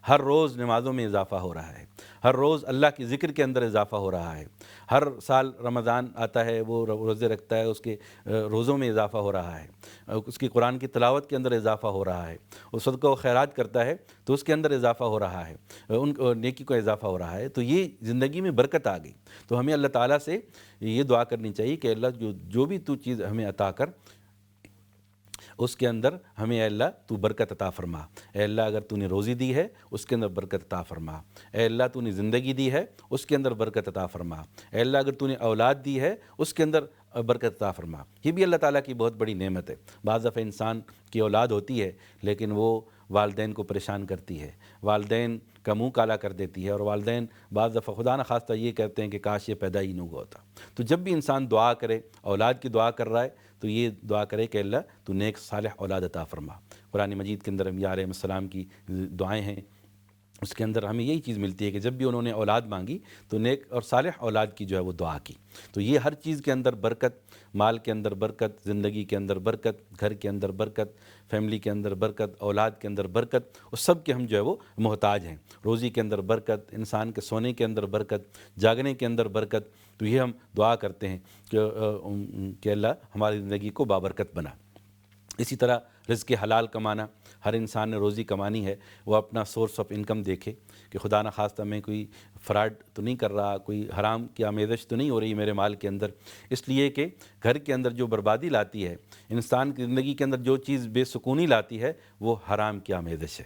ہر روز نمازوں میں اضافہ ہو رہا ہے، ہر روز اللہ کی ذکر کے اندر اضافہ ہو رہا ہے، ہر سال رمضان آتا ہے وہ روزے رکھتا ہے، اس کے روزوں میں اضافہ ہو رہا ہے، اس کی قرآن کی تلاوت کے اندر اضافہ ہو رہا ہے، وہ صدقہ و خیرات کرتا ہے تو اس کے اندر اضافہ ہو رہا ہے، ان نیکی کو اضافہ ہو رہا ہے، تو یہ زندگی میں برکت آ گئی۔ تو ہمیں اللہ تعالیٰ سے یہ دعا کرنی چاہیے کہ اللہ جو بھی تو چیز ہمیں عطا کر، اس کے اندر ہمیں اے اللہ تو برکت عطا فرما۔ اے اللہ اگر تو نے روزی دی ہے اس کے اندر برکت عطا فرما۔ اے اللہ تو نے زندگی دی ہے اس کے اندر برکت عطا فرما۔ اے اللہ اگر تو نے اولاد دی ہے اس کے اندر برکت عطا فرما۔ یہ بھی اللہ تعالیٰ کی بہت بڑی نعمت ہے۔ بعض دفعہ انسان کی اولاد ہوتی ہے لیکن وہ والدین کو پریشان کرتی ہے، والدین کا منہ کالا کر دیتی ہے، اور والدین بعض دفعہ خدا نخواستہ یہ کہتے ہیں کہ کاش یہ پیدا ہی نہ ہوا ہوتا۔ تو جب بھی انسان دعا کرے، اولاد کی دعا کر رہا ہے، تو یہ دعا کرے کہ اللہ تو نیک صالح اولاد عطا فرما۔ قرآن مجید کے اندر انبیاء علیہ السلام کی دعائیں ہیں، اس کے اندر ہمیں یہی چیز ملتی ہے کہ جب بھی انہوں نے اولاد مانگی تو نیک اور صالح اولاد کی جو ہے وہ دعا کی۔ تو یہ ہر چیز کے اندر برکت، مال کے اندر برکت، زندگی کے اندر برکت، گھر کے اندر برکت، فیملی کے اندر برکت، اولاد کے اندر برکت، اس سب کے ہم جو ہے وہ محتاج ہیں۔ روزی کے اندر برکت، انسان کے سونے کے اندر برکت، جاگنے کے اندر برکت، تو یہ ہم دعا کرتے ہیں کہ اللہ ہماری زندگی کو بابرکت بنا۔ اسی طرح رزق حلال کمانا، ہر انسان نے روزی کمانی ہے، وہ اپنا سورس آف انکم دیکھے کہ خدا نخواستہ میں کوئی فراڈ تو نہیں کر رہا، کوئی حرام کی آمیزش تو نہیں ہو رہی میرے مال کے اندر، اس لیے کہ گھر کے اندر جو بربادی لاتی ہے، انسان کی زندگی کے اندر جو چیز بے سکونی لاتی ہے وہ حرام کی آمیزش ہے۔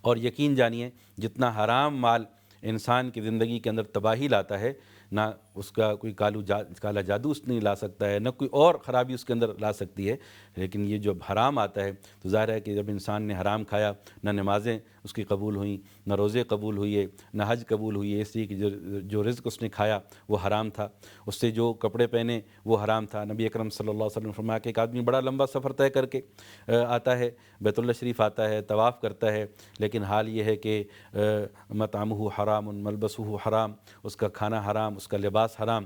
اور یقین جانیے جتنا حرام مال انسان کی زندگی کے اندر تباہی لاتا ہے، نہ اس کا کوئی کالا جادو اس نہیں لا سکتا ہے، نہ کوئی اور خرابی اس کے اندر لا سکتی ہے، لیکن یہ جب حرام آتا ہے تو ظاہر ہے کہ جب انسان نے حرام کھایا، نہ نمازیں اس کی قبول ہوئیں، نہ روزے قبول ہوئے، نہ حج قبول ہوئی، اس لیے کہ جو رزق اس نے کھایا وہ حرام تھا، اس سے جو کپڑے پہنے وہ حرام تھا۔ نبی اکرم صلی اللہ علیہ وسلم نے فرمایا کہ ایک آدمی بڑا لمبا سفر طے کر کے آتا ہے، بیت اللہ شریف آتا ہے، طواف کرتا ہے، لیکن حال یہ ہے کہ مطعمہ حرام ملبسہ حرام، اس کا کھانا حرام، اس کا لباس حرام،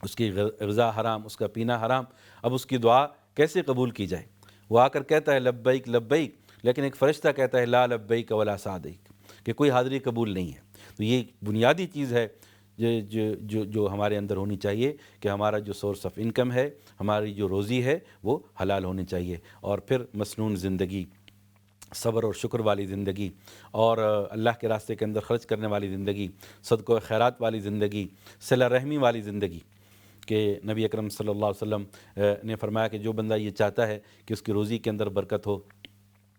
اس کی غذا حرام، اس کا پینا حرام۔ اب اس کی دعا کیسے قبول کی جائے؟ وہ آ کر کہتا ہے لبیک لبیک، لیکن ایک فرشتہ کہتا ہے لا لبیک ولا سعدیک، کہ کوئی حاضری قبول نہیں ہے۔ تو یہ بنیادی چیز ہے جو ہمارے اندر ہونی چاہیے کہ ہمارا جو سورس آف انکم ہے، ہماری جو روزی ہے وہ حلال ہونی چاہیے، اور پھر مسنون زندگی، صبر اور شکر والی زندگی، اور اللہ کے راستے کے اندر خرچ کرنے والی زندگی، صدقہ و خیرات والی زندگی، صلہ رحمی والی زندگی، کہ نبی اکرم صلی اللہ علیہ وسلم نے فرمایا کہ جو بندہ یہ چاہتا ہے کہ اس کی روزی کے اندر برکت ہو،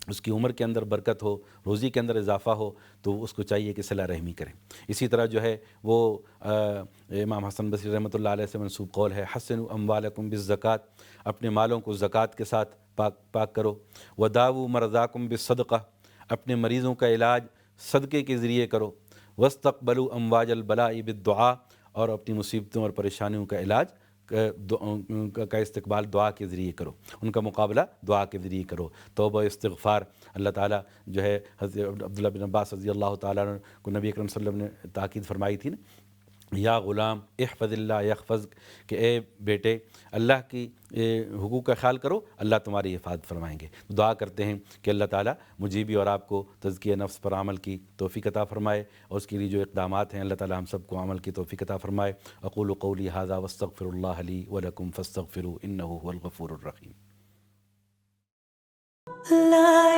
اس کی عمر کے اندر برکت ہو، روزی کے اندر اضافہ ہو، تو اس کو چاہیے کہ صلہ رحمی کریں۔ اسی طرح جو ہے وہ امام حسن بصری رحمۃ اللہ علیہ سے منسوب قول ہے، حسنوا اموالکم بالزکوٰۃ، اپنے مالوں کو زکوٰۃ کے ساتھ پاک کرو، وداؤوا مرضاکم بالصدقہ، اپنے مریضوں کا علاج صدقے کے ذریعے کرو، واستقبلوا امواج البلاء بالدعاء، اور اپنی مصیبتوں اور پریشانیوں کا علاج کا استقبال دعا کے ذریعے کرو، ان کا مقابلہ دعا کے ذریعے کرو، توبہ استغفار۔ اللہ تعالیٰ جو ہے حضرت عبداللہ بن عباس رضی اللہ تعالیٰ عنہ کو نبی اکرم صلی اللہ علیہ وسلم نے تاکید فرمائی تھی نا، یا غلام احفظ اللہ یحفظک، کہ اے بیٹے اللہ کی حقوق کا خیال کرو، اللہ تمہاری حفاظت فرمائیں گے۔ دعا کرتے ہیں کہ اللہ تعالیٰ مجھے بھی اور آپ کو تزکیہ نفس پر عمل کی توفیق عطا فرمائے، اور اس کے لیے جو اقدامات ہیں اللہ تعالیٰ ہم سب کو عمل کی توفیق عطا فرمائے۔ اقول قولی ھذا واستغفر اللہ لی ولکم فاستغفروا انہ هو الغفور الرحیم۔ لا